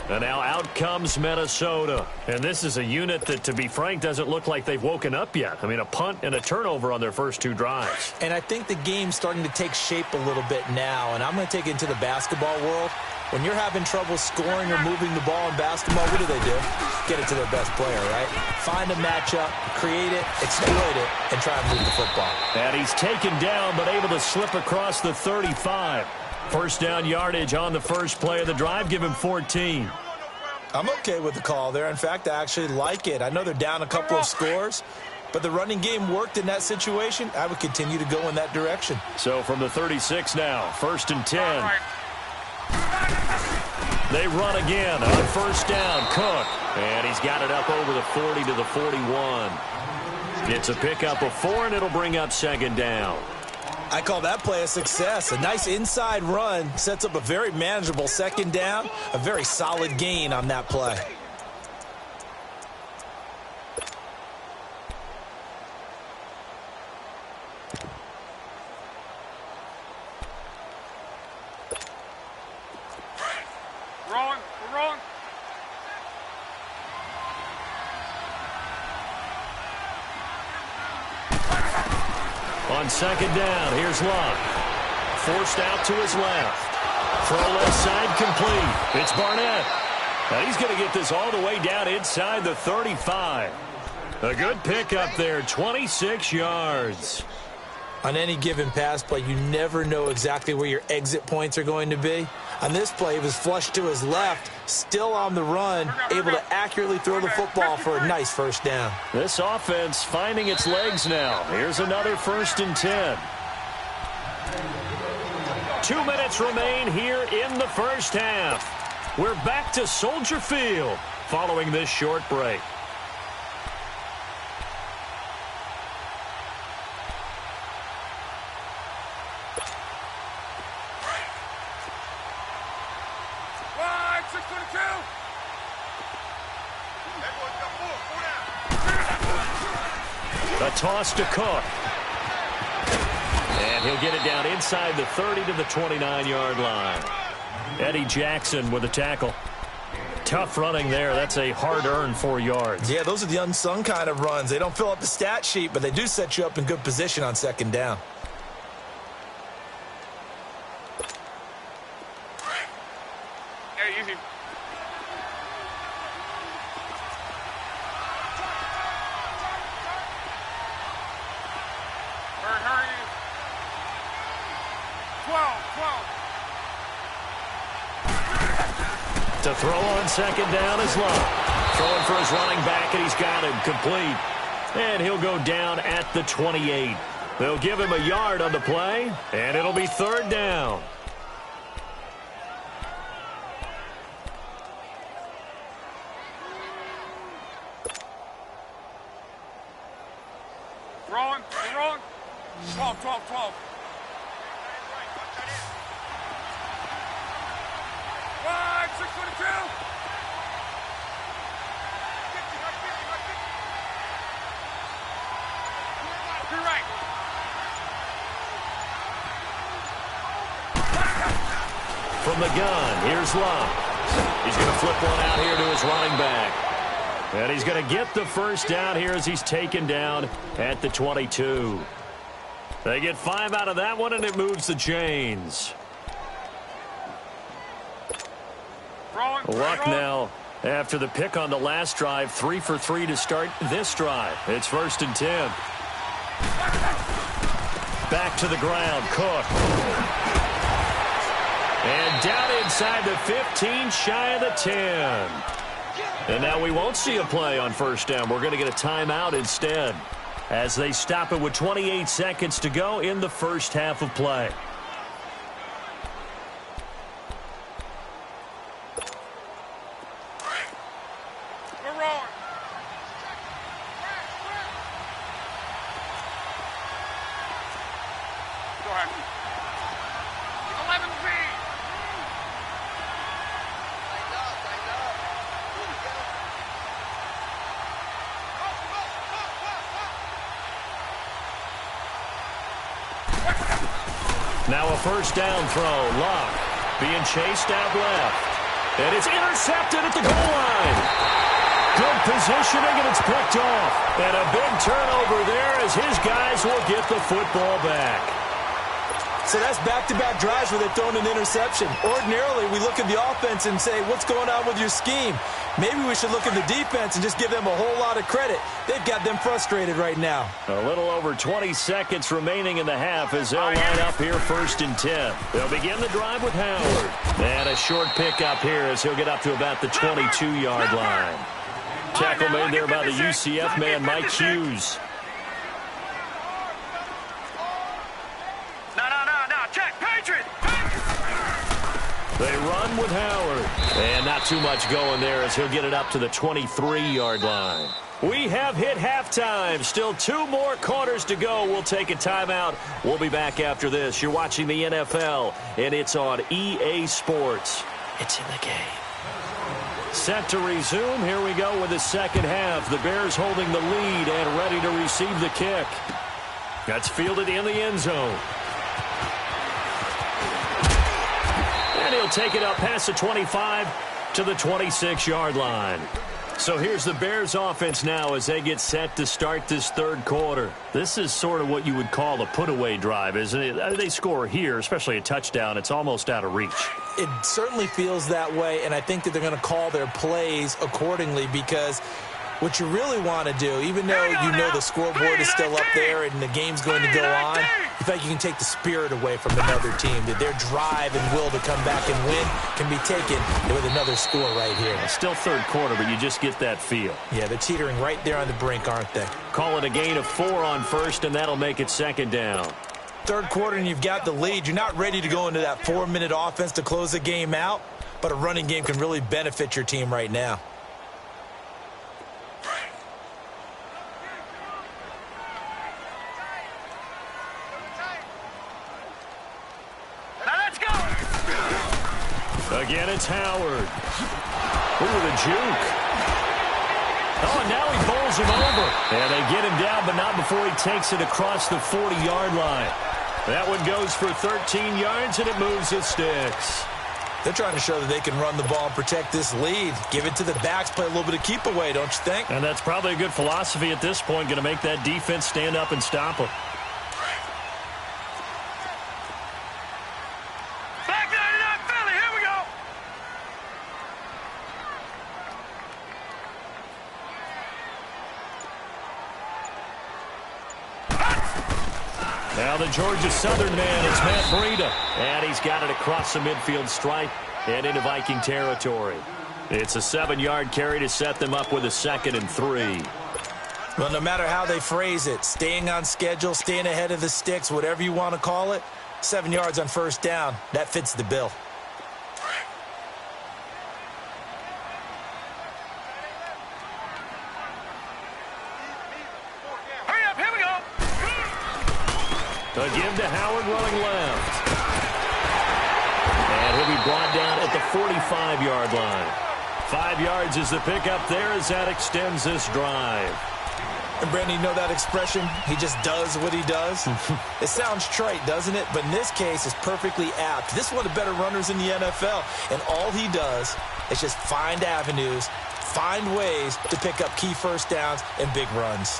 And now out comes Minnesota. And this is a unit that, to be frank, doesn't look like they've woken up yet. I mean, a punt and a turnover on their first 2 drives. And I think the game's starting to take shape a little bit now. And I'm going to take it into the basketball world. When you're having trouble scoring or moving the ball in basketball, what do? Get it to their best player, right? Find a matchup, create it, exploit it, and try and move the football. And he's taken down but able to slip across the 35. First down yardage on the first play of the drive. Give him 14. I'm okay with the call there. In fact, I actually like it. I know they're down a couple of scores, but the running game worked in that situation. I would continue to go in that direction. So from the 36 now, first and 10. They run again on first down. Cook. And he's got it up over the 40 to the 41. It's a pickup of 4, and it'll bring up second down. I call that play a success. A nice inside run sets up a very manageable second down. A very solid gain on that play. Wrong. On second down, here's Luck. Forced out to his left. Throw left side complete. It's Barnett. Now he's going to get this all the way down inside the 35. A good pickup there, 26 yards. On any given pass play, you never know exactly where your exit points are going to be. On this play, he was flushed to his left, still on the run, able to accurately throw the football for a nice first down. This offense finding its legs now. Here's another 1st and 10. 2 minutes remain here in the first half. We're back to Soldier Field following this short break. A toss to Cook. And he'll get it down inside the 30 to the 29-yard line. Eddie Jackson with a tackle. Tough running there. That's a hard-earned 4 yards. Yeah, those are the unsung kind of runs. They don't fill up the stat sheet, but they do set you up in good position on 2nd down. Hey, easy. Hurry. 12. To throw on 2nd down is Love. Throwing for his running back, and he's got him complete. And he'll go down at the 28. They'll give him a yard on the play, and it'll be 3rd down. Rolling. 12. Wide, 622. You're right. From the gun, here's Love. He's going to flip one out here to his running back. And he's going to get the first down here as he's taken down at the 22. They get 5 out of that one, and it moves the chains. Luck now after the pick on the last drive. 3 for 3 to start this drive. It's 1st and 10. Back to the ground, Cook. And down inside the 15, shy of the 10. And now we won't see a play on 1st down. We're going to get a timeout instead as they stop it with 28 seconds to go in the first half of play. Now a 1st down throw. Luck being chased out left. And it's intercepted at the goal line. Good positioning, and it's picked off. And a big turnover there as his guys will get the football back. So that's back-to-back drives where they've thrown an interception. Ordinarily, we look at the offense and say, what's going on with your scheme? Maybe we should look at the defense and just give them a whole lot of credit. They've got them frustrated right now. A little over 20 seconds remaining in the half as they'll line up here 1st and 10. They'll begin the drive with Howard. And a short pickup here as he'll get up to about the 22-yard line. Tackle made there by the UCF man, Mike Hughes. They run with Howard. And not too much going there as he'll get it up to the 23-yard line. We have hit halftime. Still 2 more quarters to go. We'll take a timeout. We'll be back after this. You're watching the NFL, and it's on EA Sports. It's in the game. Set to resume. Here we go with the second half. The Bears holding the lead and ready to receive the kick. That's fielded in the end zone. And he'll take it up past the 25 to the 26-yard line. So here's the Bears offense now as they get set to start this 3rd quarter. This is sort of what you would call a put-away drive, isn't it? They score here, especially a touchdown. It's almost out of reach. It certainly feels that way, and I think that they're going to call their plays accordingly because What you really want to do, even though you know the scoreboard is still up there and the game's going to go on, you think you can take the spirit away from another team, that their drive and will to come back and win can be taken with another score right here. It's still third quarter, but you just get that feel. Yeah, they're teetering right there on the brink, aren't they? Call it a gain of 4 on first, and that'll make it second down. Third quarter and you've got the lead. You're not ready to go into that 4-minute offense to close the game out, but a running game can really benefit your team right now. Again, it's Howard. Ooh, the juke. Oh, and now he bowls him over. And they get him down, but not before he takes it across the 40-yard line. That one goes for 13 yards, and it moves the sticks. They're trying to show that they can run the ball and protect this lead. Give it to the backs, play a little bit of keep away, don't you think? And that's probably a good philosophy at this point, going to make that defense stand up and stop them. Now the Georgia Southern man is Matt Breida. And he's got it across the midfield stripe and into Viking territory. It's a 7-yard carry to set them up with a 2nd and 3. Well, no matter how they phrase it, staying on schedule, staying ahead of the sticks, whatever you want to call it, 7 yards on first down, that fits the bill. A give to Howard running left. And he'll be brought down at the 45-yard line. 5 yards is the pickup there as that extends this drive. And Brandon, you know that expression? He just does what he does? It sounds trite, doesn't it? But in this case, it's perfectly apt. This is one of the better runners in the NFL. And all he does is just find avenues, find ways to pick up key first downs and big runs.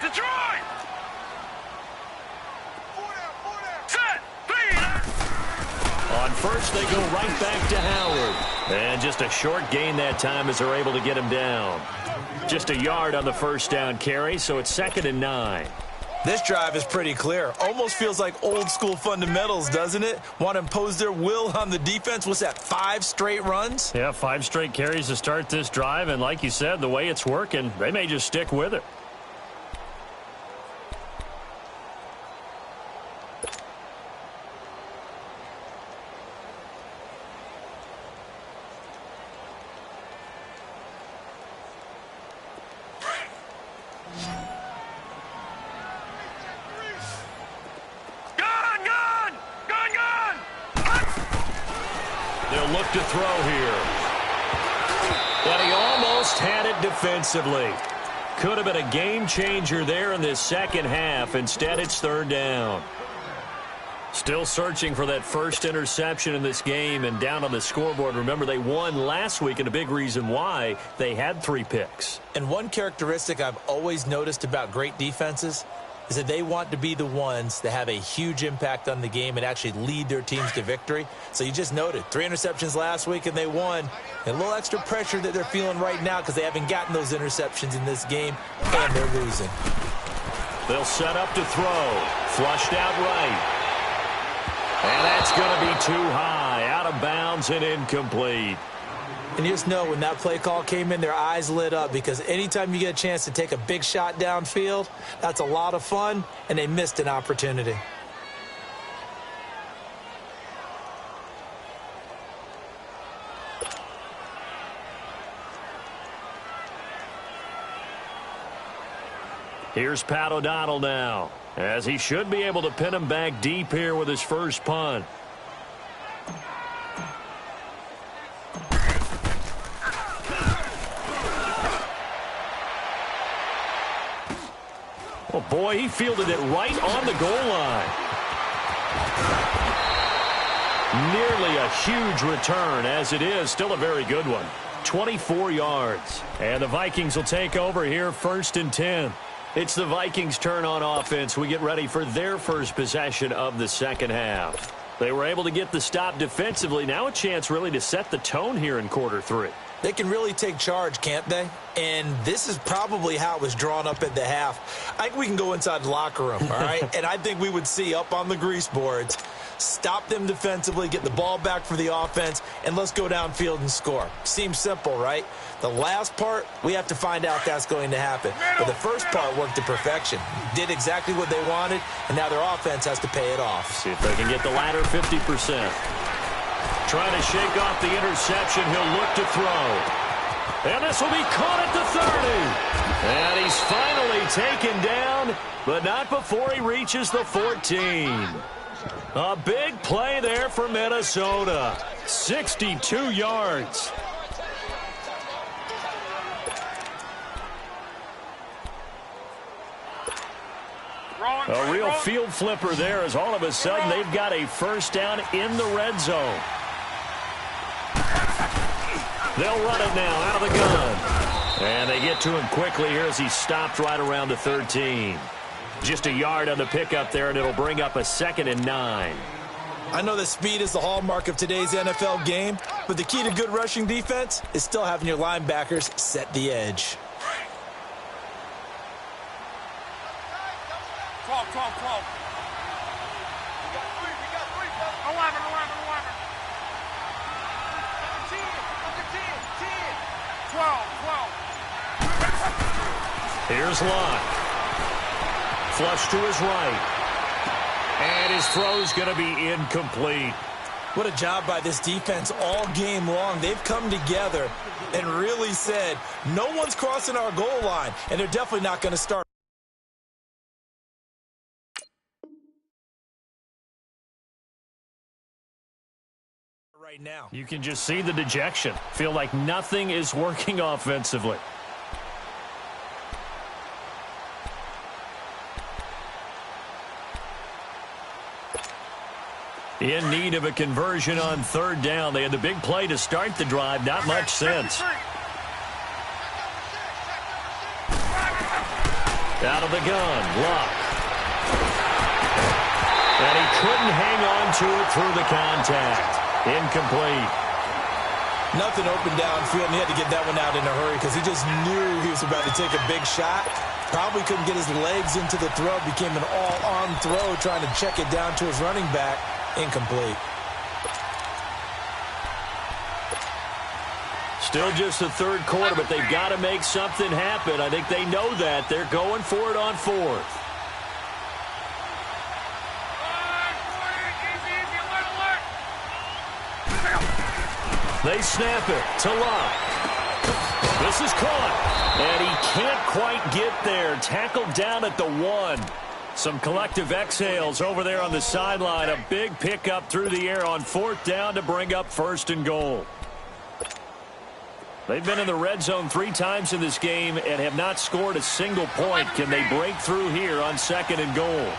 Detroit! Set! 3! On first, they go right back to Howard. And just a short gain that time as they're able to get him down. Just a yard on the first down carry, so it's 2nd and 9. This drive is pretty clear. Almost feels like old school fundamentals, doesn't it? Want to impose their will on the defense. What's that, 5 straight runs? Yeah, 5 straight carries to start this drive. And like you said, the way it's working, they may just stick with it. Look to throw here. But he almost had it defensively. Could have been a game changer there in this second half. Instead, it's 3rd down. Still searching for that first interception in this game and down on the scoreboard. Remember, they won last week, and a big reason why they had 3 picks. And one characteristic I've always noticed about great defenses is that they want to be the ones that have a huge impact on the game and actually lead their teams to victory. So you just noted 3 interceptions last week and they won. And a little extra pressure that they're feeling right now because they haven't gotten those interceptions in this game and they're losing. They'll set up to throw. Flushed out right. And that's going to be too high. Out of bounds and incomplete. And you just know when that play call came in, their eyes lit up because anytime you get a chance to take a big shot downfield, that's a lot of fun, and they missed an opportunity. Here's Pat O'Donnell now, as he should be able to pin him back deep here with his first punt. Oh, boy, he fielded it right on the goal line. Nearly a huge return, as it is still a very good one. 24 yards. And the Vikings will take over here 1st and 10. It's the Vikings' turn on offense. We get ready for their first possession of the second half. They were able to get the stop defensively. Now a chance really to set the tone here in quarter three. They can really take charge, can't they? And this is probably how it was drawn up at the half. I think we can go inside the locker room, all right? And I think we would see up on the grease boards, stop them defensively, get the ball back for the offense, and let's go downfield and score. Seems simple, right? The last part, we have to find out that's going to happen. But the first part worked to perfection. Did exactly what they wanted, and now their offense has to pay it off. See if they can get the latter 50%. Trying to shake off the interception. He'll look to throw. And this will be caught at the 30. And he's finally taken down, but not before he reaches the 14. A big play there for Minnesota. 62 yards. A real field flipper there as all of a sudden they've got a first down in the red zone. They'll run it now out of the gun. And they get to him quickly here as he stopped right around the 13. Just a yard on the pickup there, and it'll bring up a 2nd and 9. I know that speed is the hallmark of today's NFL game, but the key to good rushing defense is still having your linebackers set the edge. 12. We got three, brother. 11. 10. 12. Here's Locke. Flush to his right. And his throw's going to be incomplete. What a job by this defense all game long. They've come together and really said, no one's crossing our goal line, and they're definitely not going to start right now. You can just see the dejection. Feel like nothing is working offensively. In need of a conversion on 3rd down. They had the big play to start the drive. Not much sense. Out of the gun, Locke. And he couldn't hang on to it through the contact. Incomplete. Nothing open downfield, and he had to get that one out in a hurry because he just knew he was about to take a big shot. Probably couldn't get his legs into the throw. Became an all-arm throw trying to check it down to his running back. Incomplete. Still just the 3rd quarter, but they've got to make something happen. I think they know that. They're going for it on 4th. They snap it to Locke. This is caught. And he can't quite get there. Tackled down at the 1. Some collective exhales over there on the sideline. A big pickup through the air on 4th down to bring up 1st and goal. They've been in the red zone 3 times in this game and have not scored a single point. Can they break through here on 2nd and goal?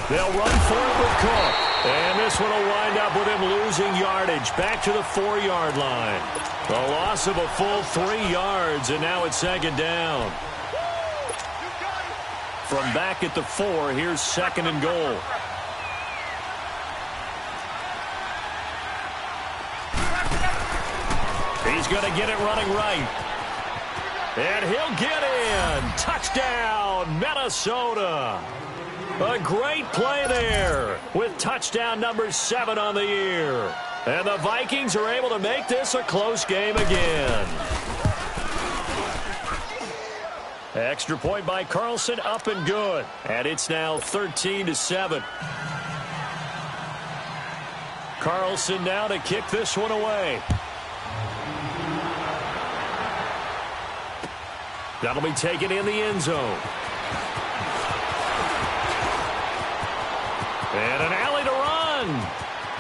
They'll run for it with Cook. And this one will wind up with him losing yardage. Back to the 4-yard line. A loss of a full 3 yards, and now it's 2nd down. From back at the 4, here's 2nd and goal. He's going to get it running right. And he'll get in. Touchdown, Minnesota. A great play there with touchdown number 7 on the year. And the Vikings are able to make this a close game again. Extra point by Carlson, up and good. And it's now 13-7. Carlson now to kick this one away. That'll be taken in the end zone. And an alley to run.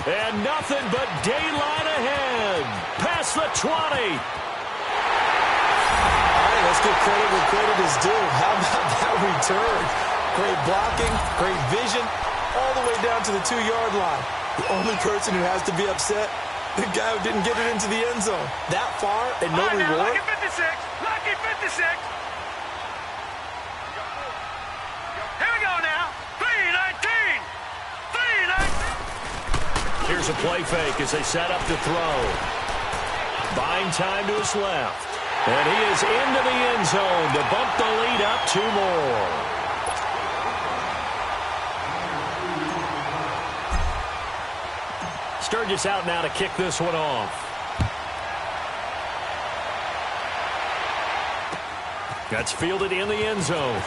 And nothing but daylight ahead. Past the 20. All right, let's give credit where credit is due. How about that return? Great blocking, great vision, all the way down to the 2-yard line. The only person who has to be upset The guy who didn't get it into the end zone. That far and no Now, reward? lucky 56. Lucky 56. Here we go now. 319. 319. Here's a play fake as they set up to throw. Buying time to his left. And he is into the end zone to bump the lead up 2 more. Sturgis out now to kick this one off. That's fielded in the end zone.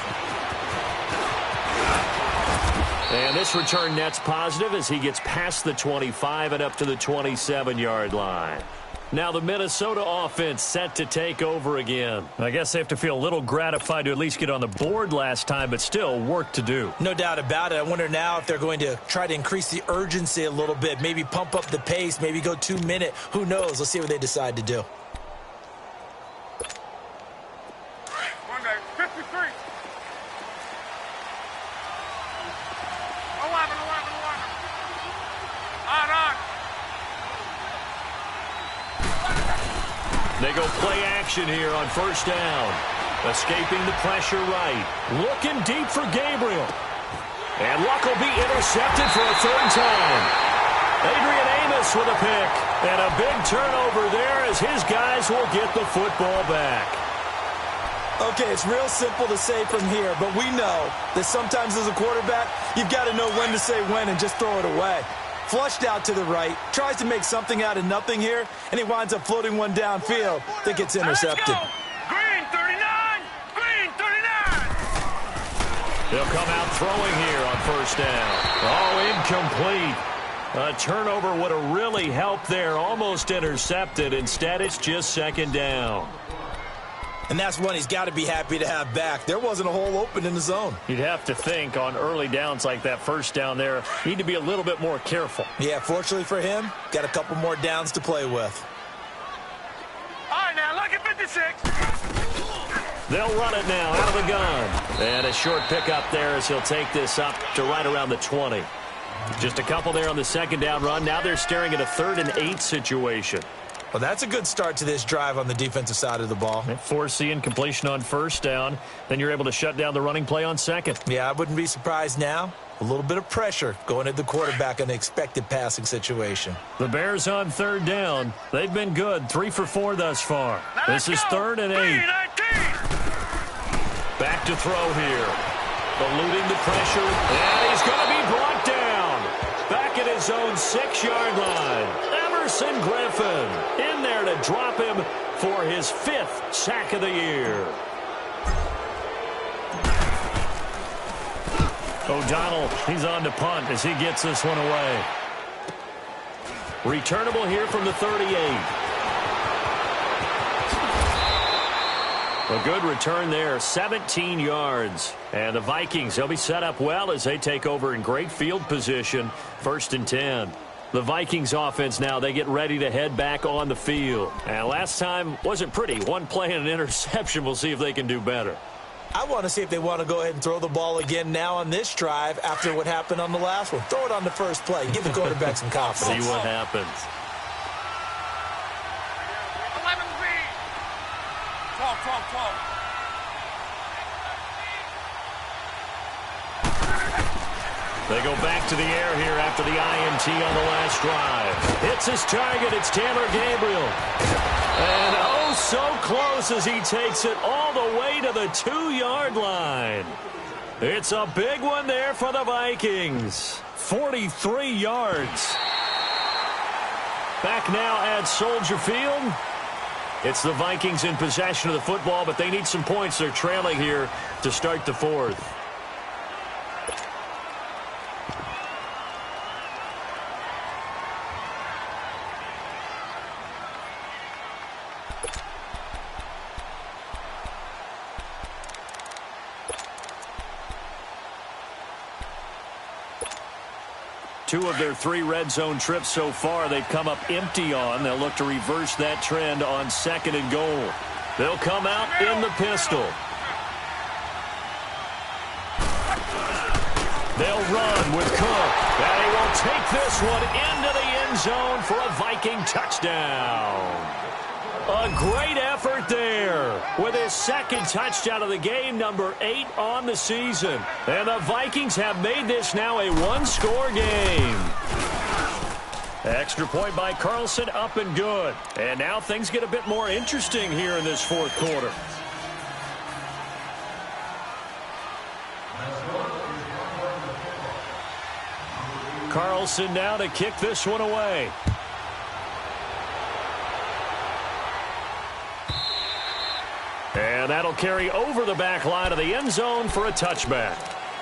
And this return net's positive as he gets past the 25 and up to the 27-yard line. Now the Minnesota offense set to take over again. I guess they have to feel a little gratified to at least get on the board last time, but still work to do. No doubt about it. I wonder now if they're going to try to increase the urgency a little bit, maybe pump up the pace, maybe go 2-minute. Who knows? Let's see what they decide to do. 53. 11. On. They go play action here on first down. Escaping the pressure right. Looking deep for Gabriel. And Luck will be intercepted for a 3rd time. Adrian Amos with a pick. And a big turnover there as his guys will get the football back. Okay, it's real simple to say from here, but we know that sometimes as a quarterback, you've got to know when to say when and just throw it away. Flushed out to the right, tries to make something out of nothing here, and he winds up floating one downfield that gets intercepted. Green 39. Green 39. They'll come out throwing here on first down. Oh, incomplete. A turnover would have really helped there. Almost intercepted. Instead, it's just 2nd down. And that's one he's got to be happy to have back. There wasn't a hole open in the zone. You'd have to think on early downs like that first down there, need to be a little bit more careful. Yeah, fortunately for him, got a couple more downs to play with. All right, now, lucky 56. They'll run it now out of the gun. And a short pickup there as he'll take this up to right around the 20. Just a couple there on the 2nd down run. Now they're staring at a 3rd and 8 situation. Well, that's a good start to this drive on the defensive side of the ball. Forcing completion on first down. Then you're able to shut down the running play on 2nd. Yeah, I wouldn't be surprised now. A little bit of pressure going at the quarterback in the expected passing situation. The Bears on 3rd down. They've been good. 3 for 4 thus far. This is 3rd and 8. Back to throw here. Eluding the pressure. And he's going to be brought down. Back at his own 6-yard line. Emerson Griffin in there to drop him for his 5th sack of the year. O'Donnell, he's on to punt as he gets this one away. Returnable here from the 38. A good return there, 17 yards. And the Vikings, they'll be set up well as they take over in great field position. 1st and 10. The Vikings offense now, they get ready to head back on the field. And last time wasn't pretty. One play and an interception. We'll see if they can do better. I want to see if they want to go ahead and throw the ball again now on this drive after what happened on the last one. Throw it on the first play. Give the quarterback some confidence. See what happens. 11 green. 12. They go back to the air here after the INT on the last drive. Hits his target. It's Taylor Gabriel. And oh, so close as he takes it all the way to the 2-yard line. It's a big one there for the Vikings. 43 yards. Back now at Soldier Field. It's the Vikings in possession of the football, but they need some points. They're trailing here to start the 4th. Two of their 3 red zone trips so far, they've come up empty on. They'll look to reverse that trend on 2nd and goal. They'll come out in the pistol. They'll run with Cook. And he will take this one into the end zone for a Viking touchdown. A great effort there with his second touchdown of the game, number 8 on the season. And the Vikings have made this now a one-score game. Extra point by Carlson, up and good. And now things get a bit more interesting here in this fourth quarter. Carlson now to kick this one away. And that'll carry over the back line of the end zone for a touchback.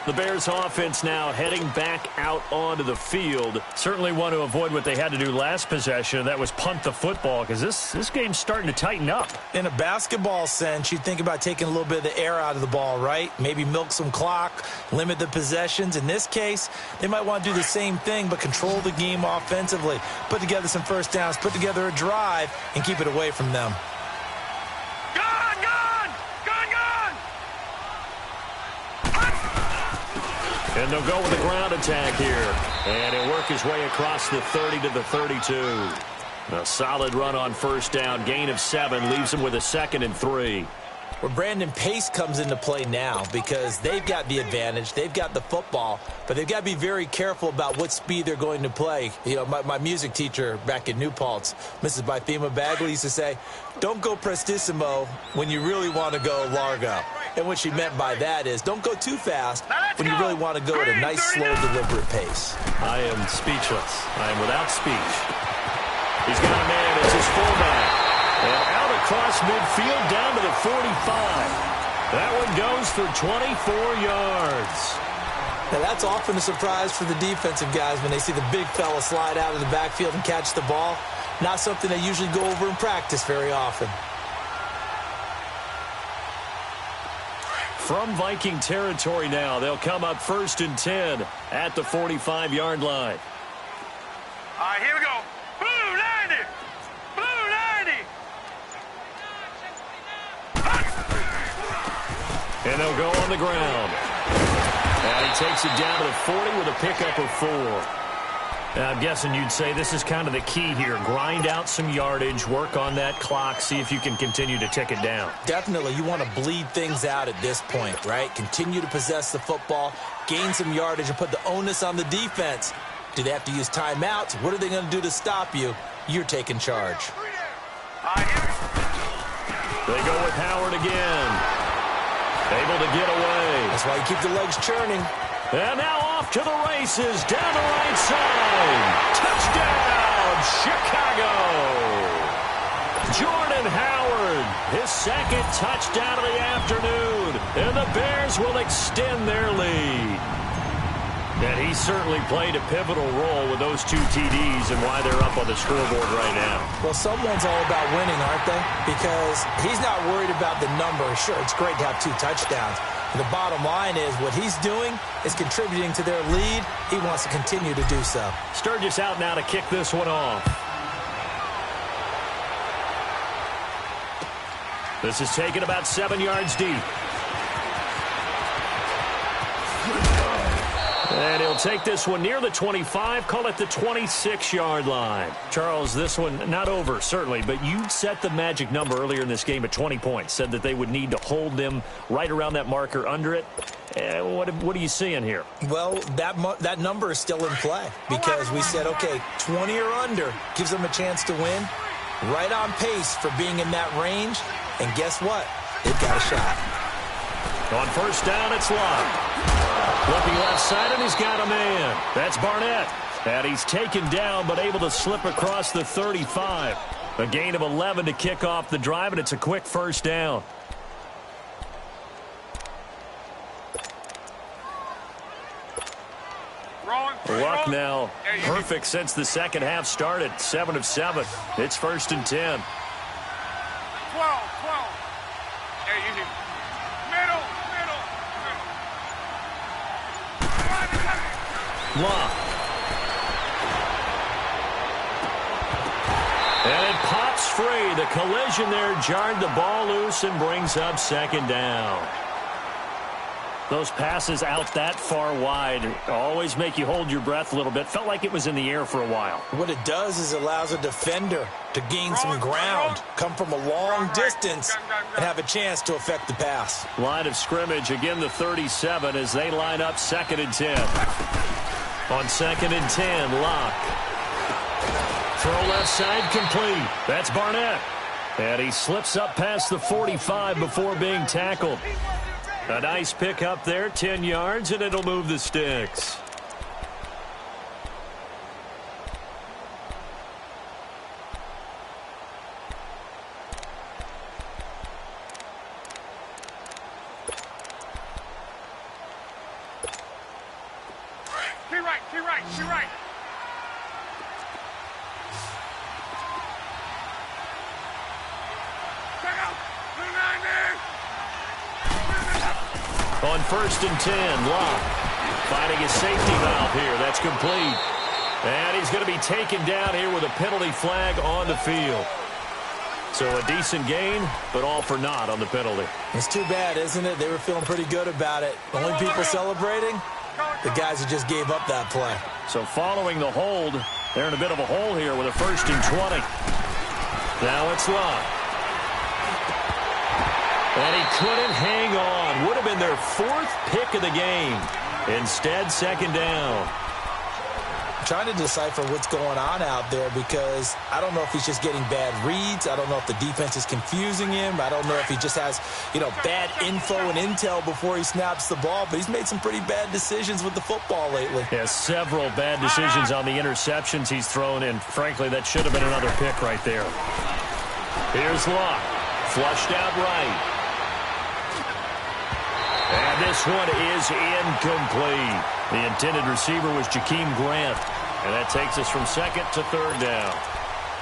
The Bears offense now heading back out onto the field. Certainly want to avoid what they had to do last possession. That was punt the football, because this game's starting to tighten up. In a basketball sense, you think about taking a little bit of the air out of the ball, right? Maybe milk some clock, limit the possessions. In this case, they might want to do the same thing, but control the game offensively. Put together some first downs, put together a drive, and keep it away from them. And they'll go with the ground attack here. And he'll work his way across the 30 to the 32. A solid run on first down. Gain of 7 leaves him with a 2nd and 3. Where Brandon Pace comes into play now, because they've got the advantage, they've got the football, but they've got to be very careful about what speed they're going to play. You know, my music teacher back in New Paltz, Mrs. Bythema Bagley, used to say, don't go prestissimo when you really want to go largo. And what she meant by that is don't go too fast when you really want to go at a nice, slow, deliberate pace. I am speechless. I am without speech. He's got a man as his fullback. And out across midfield down to the 45. That one goes for 24 yards. Now, that's often a surprise for the defensive guys when they see the big fella slide out of the backfield and catch the ball. Not something they usually go over in practice very often. From Viking territory now, they'll come up 1st and 10 at the 45-yard line. All right, here we go. Blue 90. Blue 90. And they'll go on the ground. And he takes it down to the 40 with a pickup of 4. Now, I'm guessing you'd say this is kind of the key here. Grind out some yardage, work on that clock, see if you can continue to tick it down. Definitely. You want to bleed things out at this point, right? Continue to possess the football, gain some yardage, and put the onus on the defense. Do they have to use timeouts? What are they going to do to stop you? You're taking charge. They go with Howard again. Able to get away. That's why you keep the legs churning. And now off to the races, down the right side. Touchdown, Chicago. Jordan Howard, his 2nd touchdown of the afternoon. And the Bears will extend their lead. And he certainly played a pivotal role with those 2 TDs and why they're up on the scoreboard right now. Well, someone's all about winning, aren't they? Because he's not worried about the number. Sure, it's great to have 2 touchdowns. The bottom line is what he's doing is contributing to their lead. He wants to continue to do so. Sturgis out now to kick this one off. This is taken about 7 yards deep. And he'll take this one near the 25, call it the 26-yard line. Charles, this one not over, certainly, but you set the magic number earlier in this game at 20 points, said that they would need to hold them right around that marker under it. What are you seeing here? Well, that number is still in play because we said, okay, 20 or under gives them a chance to win. Right on pace for being in that range. And guess what? They've got a shot. On first down, it's Locke. Looking left side, and he's got a man. That's Barnett. And he's taken down, but able to slip across the 35. A gain of 11 to kick off the drive, and it's a quick first down. Luck now perfect since the second half started. 7 of 7. It's 1st and 10. 12. Hey, easy. Middle. Locke. And it pops free. The collision there jarred the ball loose and brings up 2nd down. Those passes out that far wide always make you hold your breath a little bit. Felt like it was in the air for a while. What it does is it allows a defender to gain some ground, come from a long distance, and have a chance to affect the pass. Line of scrimmage, again the 37 as they line up 2nd and 10. On 2nd and 10, Locke. Throw left side complete. That's Barnett. And he slips up past the 45 before being tackled. A nice pick up there, 10 yards, and it'll move the sticks. She right. Check out. On 1st and 10, Locke finding his safety valve here. That's complete. And he's going to be taken down here with a penalty flag on the field. So a decent gain, but all for naught on the penalty. It's too bad, isn't it? They were feeling pretty good about it. Only people celebrating, the guys who just gave up that play. So following the hold, they're in a bit of a hole here with a 1st and 20. Now it's Locke. And he couldn't hang on. Would have been their 4th pick of the game. Instead, 2nd down. I'm trying to decipher what's going on out there because I don't know if he's just getting bad reads. I don't know if the defense is confusing him. I don't know if he just has, bad info and intel before he snaps the ball. But he's made some pretty bad decisions with the football lately. Yeah, several bad decisions on the interceptions he's thrown in. Frankly, that should have been another pick right there. Here's Locke. Flushed out right. And this one is incomplete. The intended receiver was Jakeem Grant. And that takes us from 2nd to 3rd down.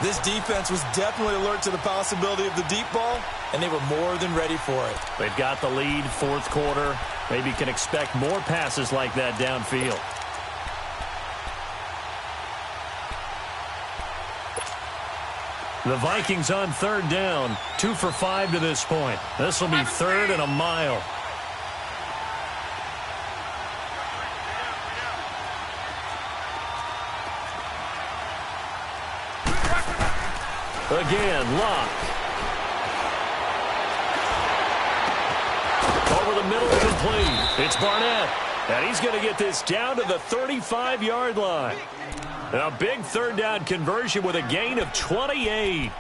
This defense was definitely alert to the possibility of the deep ball, and they were more than ready for it. They've got the lead, 4th quarter. Maybe can expect more passes like that downfield. The Vikings on 3rd down, 2 for 5 to this point. This will be 3rd and a mile. Again, Locke. Over the middle, complete. It's Barnett. And he's going to get this down to the 35-yard line. A big 3rd down conversion with a gain of 28.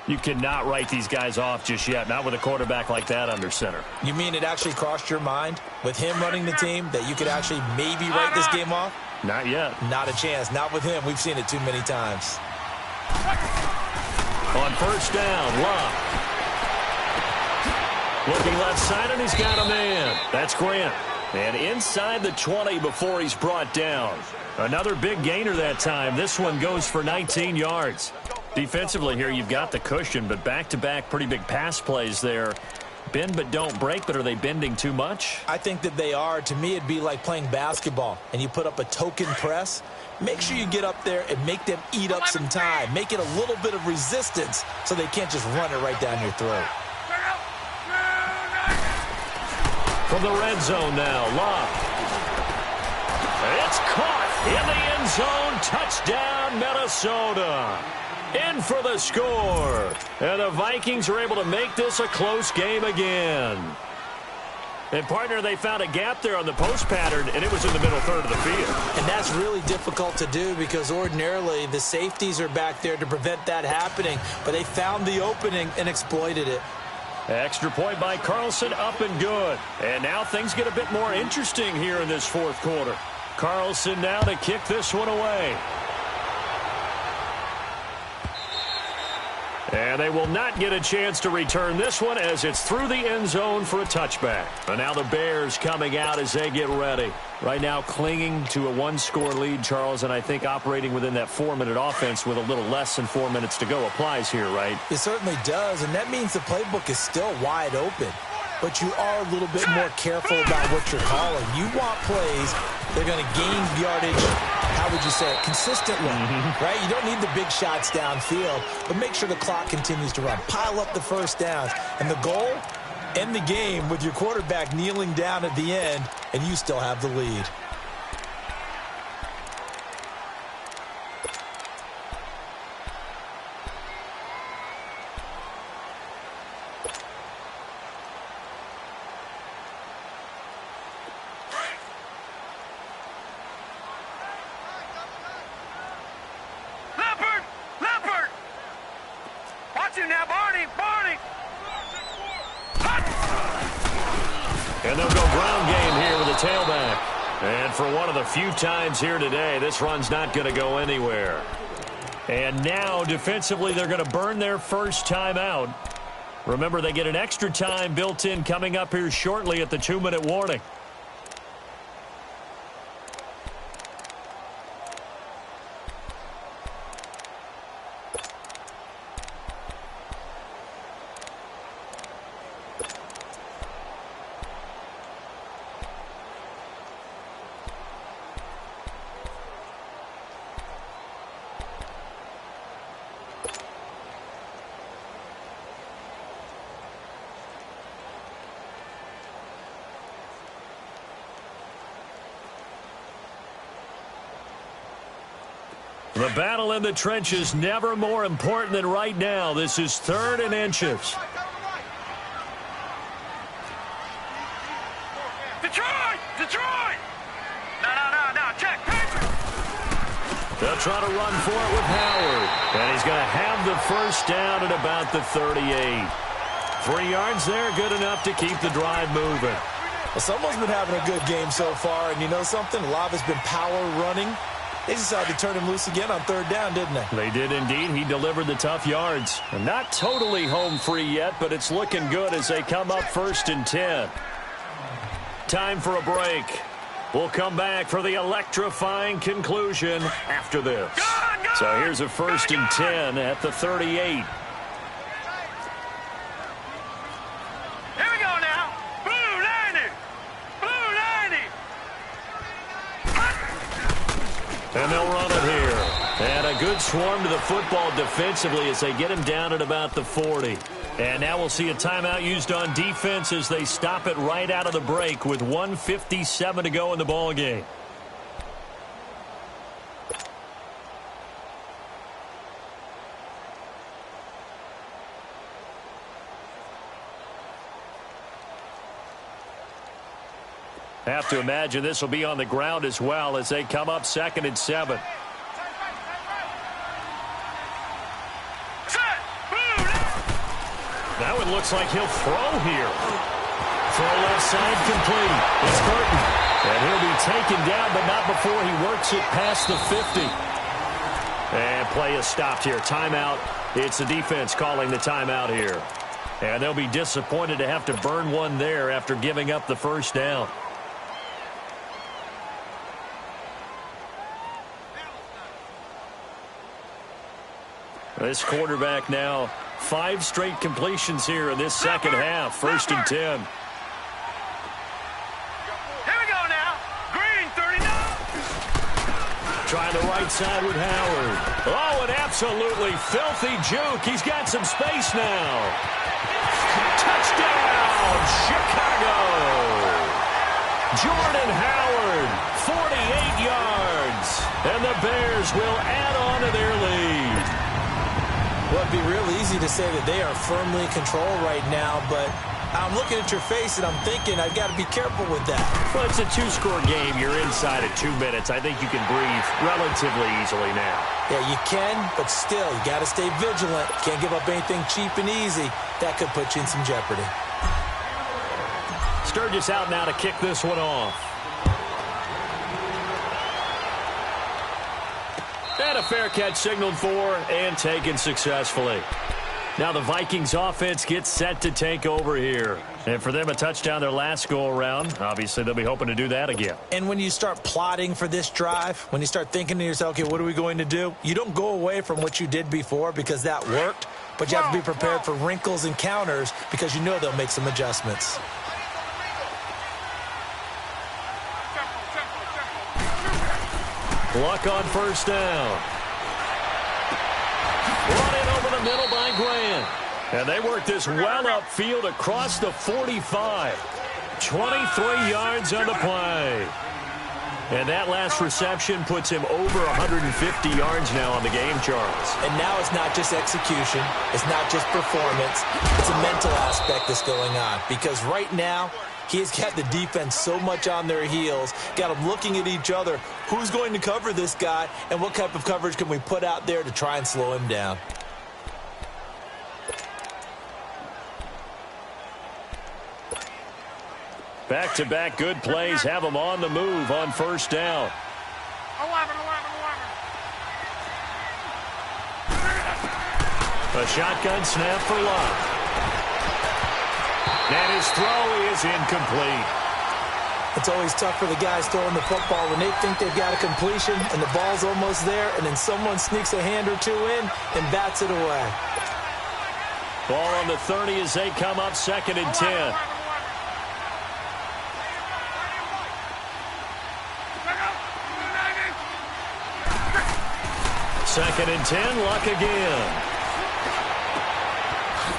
You cannot write these guys off just yet, not with a quarterback like that under center. You mean it actually crossed your mind with him running the team that you could actually maybe write this game off? Not yet. Not a chance. Not with him. We've seen it too many times. On 1st down, Locke. Looking left side, and he's got a man. That's Grant. And inside the 20 before he's brought down. Another big gainer that time. This one goes for 19 yards. Defensively here, you've got the cushion, but back-to-back pretty big pass plays there. Bend but don't break, but are they bending too much? I think that they are. To me, it'd be like playing basketball, and you put up a token press. Make sure you get up there and make them eat up some time. Make it a little bit of resistance so they can't just run it right down your throat. From the red zone now, Locke. It's caught in the end zone. Touchdown, Minnesota. In for the score. And the Vikings are able to make this a close game again. And, partner, they found a gap there on the post pattern, and it was in the middle 3rd of the field. And that's really difficult to do because ordinarily the safeties are back there to prevent that happening. But they found the opening and exploited it. Extra point by Carlson, up and good. And now things get a bit more interesting here in this 4th quarter. Carlson now to kick this one away. And they will not get a chance to return this one as it's through the end zone for a touchback. And now the Bears coming out as they get ready. Right now clinging to a 1-score lead, Charles, and I think operating within that 4-minute offense with a little less than 4 minutes to go applies here, right? It certainly does, and that means the playbook is still wide open. But you are a little bit more careful about what you're calling. You want plays that are going to gain yardage, how would you say it, consistently, right? You don't need the big shots downfield, but make sure the clock continues to run. Pile up the first downs. And the goal, End the game with your quarterback kneeling down at the end, and you still have the lead. And they'll go ground game here with a tailback. And for one of the few times here today, this run's not going to go anywhere. And now, defensively, they're going to burn their first timeout. Remember, they get an extra time built in coming up here shortly at the 2-minute warning. The battle in the trenches never more important than right now. This is 3rd and inches. Detroit! No, check. They'll try to run for it with Howard. And he's going to have the first down at about the 38. 3 yards there, good enough to keep the drive moving. Well, someone's been having a good game so far, and you know something? A lot has been power running. They decided to turn him loose again on 3rd down, didn't they? They did indeed. He delivered the tough yards. Not totally home free yet, but it's looking good as they come up 1st and 10. Time for a break. We'll come back for the electrifying conclusion after this. So here's a 1st and 10 at the 38. And they'll run it here. And a good swarm to the football defensively as they get him down at about the 40. And now we'll see a timeout used on defense as they stop it right out of the break with 1:57 to go in the ball game. Have to imagine this will be on the ground as well as they come up 2nd and 7. Now it looks like he'll throw here. Throw left side complete. It's Burton. And he'll be taken down, but not before he works it past the 50. And play is stopped here. Timeout. It's the defense calling the timeout here. And they'll be disappointed to have to burn one there after giving up the first down. This quarterback now 5 straight completions here in this second half. 1st and 10. Here we go now. Green 39. Trying the right side with Howard. Oh, an absolutely filthy juke. He's got some space now. Touchdown, Chicago. Jordan Howard, 48 yards. And the Bears will add on to their lead. Well, it'd be real easy to say that they are firmly in control right now, but I'm looking at your face and I'm thinking I've got to be careful with that. Well, it's a 2-score game. You're inside at 2 minutes. I think you can breathe relatively easily now. Yeah, you can, but still, you got to stay vigilant. Can't give up anything cheap and easy. That could put you in some jeopardy. Sturgis out now to kick this one off. And a fair catch signaled for and taken successfully. Now the Vikings offense gets set to take over here. And for them, a touchdown their last go-around. Obviously, they'll be hoping to do that again. And when you start plotting for this drive, when you start thinking to yourself, okay, what are we going to do? You don't go away from what you did before because that worked, but you have to be prepared for wrinkles and counters because you know they'll make some adjustments. Luck on 1st down. Brought in over the middle by Grant. And they work this well upfield across the 45. 23 yards on the play. And that last reception puts him over 150 yards now on the game, Charles. And now it's not just execution. It's not just performance. It's a mental aspect that's going on. Because right now, he has got the defense so much on their heels, got them looking at each other. Who's going to cover this guy, and what type of coverage can we put out there to try and slow him down? Back-to-back good plays have him on the move on first down. 11. A shotgun snap for Love. And his throw is incomplete. It's always tough for the guys throwing the football when they think they've got a completion and the ball's almost there, and then someone sneaks a hand or two in and bats it away. Ball on the 30 as they come up 2nd and 10. Second and 10, Luck again.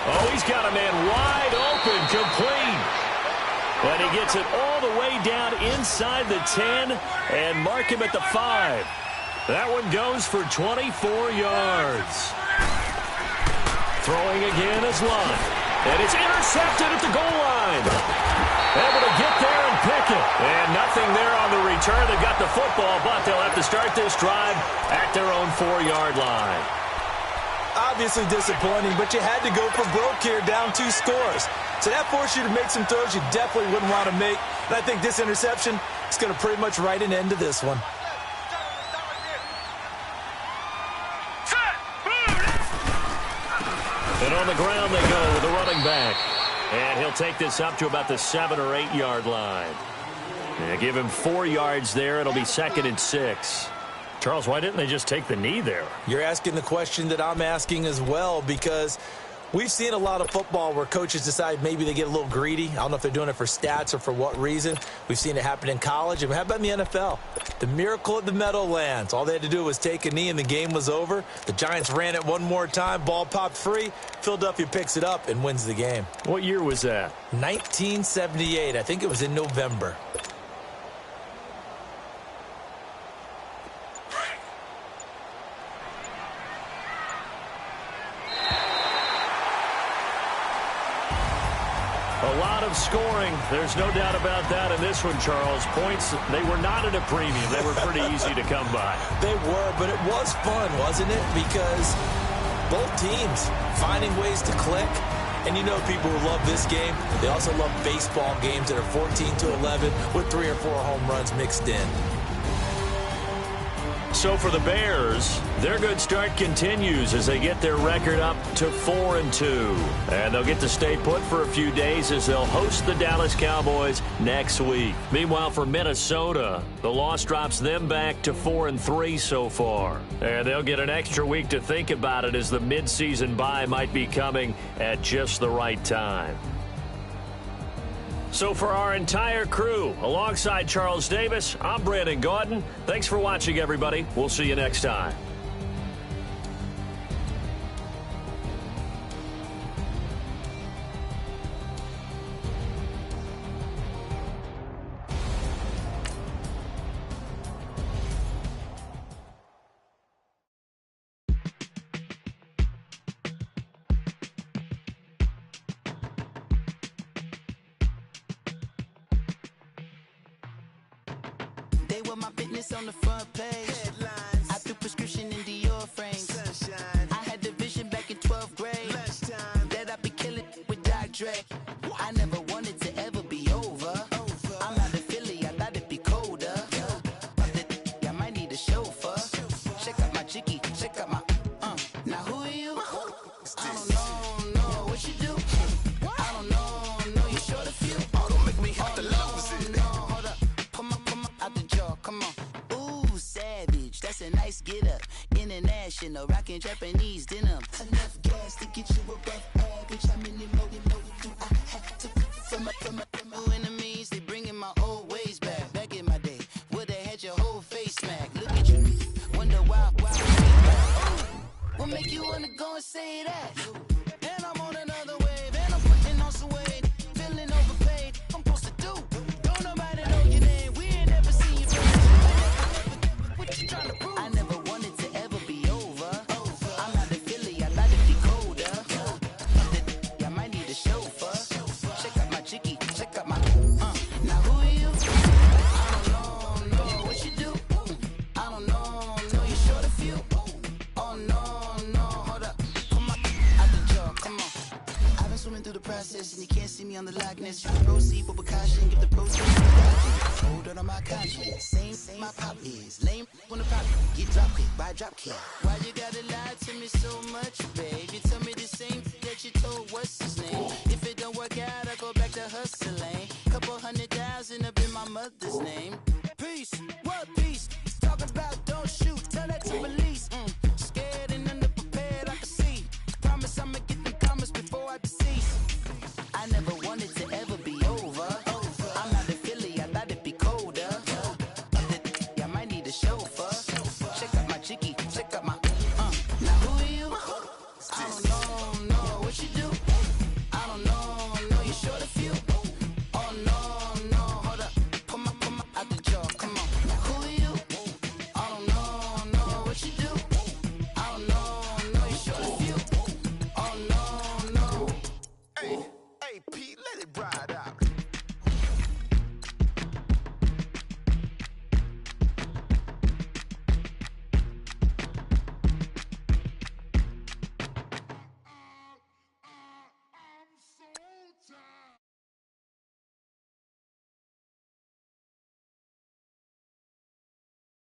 Oh, he's got a man wide open, complete. And he gets it all the way down inside the 10 and mark him at the 5. That one goes for 24 yards. Throwing again is Luck. And it's intercepted at the goal line. Able to get there and pick it. And nothing there on the return. They've got the football, but they'll have to start this drive at their own 4-yard line. Obviously disappointing, but you had to go for broke here, down 2 scores. So that forced you to make some throws you definitely wouldn't want to make. And I think this interception is going to pretty much write an end to this one. And on the ground they go with the running back. And he'll take this up to about the 7- or 8-yard line. Yeah, give him 4 yards there. It'll be 2nd and 6. Charles, why didn't they just take the knee there? You're asking the question that I'm asking as well, because we've seen a lot of football where coaches decide maybe they get a little greedy. I don't know if they're doing it for stats or for what reason. We've seen it happen in college. And how about in the NFL? The miracle of the Meadowlands. All they had to do was take a knee and the game was over. The Giants ran it one more time. Ball popped free. Philadelphia picks it up and wins the game. What year was that? 1978. I think it was in November. A lot of scoring. There's no doubt about that in this one, Charles. Points, they were not at a premium. They were pretty easy to come by. They were, but it was fun, wasn't it? Because both teams finding ways to click. And you know people who love this game, they also love baseball games that are 14-11 with 3 or 4 home runs mixed in. So for the Bears, their good start continues as they get their record up to 4-2. And they'll get to stay put for a few days as they'll host the Dallas Cowboys next week. Meanwhile, for Minnesota, the loss drops them back to 4-3 so far. And they'll get an extra week to think about it as the midseason bye might be coming at just the right time. So for our entire crew, alongside Charles Davis, I'm Brandon Gaudin. Thanks for watching, everybody. We'll see you next time. My business on the front page. Headlines. I threw prescription in Dior frames. Sunshine. I had the vision back in 12th grade. Lunchtime. That I'd be killing with Dr. Dre. I never wanted to ever be over. I'm out of Philly, I thought it'd be colder. I might need a chauffeur. Check out my chicky, check out my Now who are you? I don't know what you do. I don't know you short a few. Oh, don't make me have to lose it. Hold up, pull my out the jaw. Come on. Ooh, savage. That's a nice get up. International, rockin' Japanese denim. Enough gas to get you above average. How many more do I have to from my enemies? They bringing my old ways back. Back in my day, would've had your whole face smacked. Look at you. Wonder why. What make you wanna go and say that? And I'm on an the likeness. Proceed with caution, give the proceeds. Hold on my conscience. Same my pop is. Lame on the pop. Get drop kick by drop kick. Why you gotta lie to me so much, babe? You tell me the same that you told what's his name. If it don't work out, I go back to hustling. Couple 100,000 up in my mother's name. Peace, what peace? Talk about don't shoot, tell that to release. Scared and underprepared, I can see. Promise I'ma get the comments before I decease. I never wanted to ever be over. I'm not a Philly, I thought it'd be colder. I might need a chauffeur. Check out my chicky, check out my now who are you? I don't know what you do. I don't know you short a few. Oh no, hold up. Pull my out the jaw, come on. Now who are you? I don't know what you do. I don't know you short a few. Oh no. Hey, Pete, let it ride out.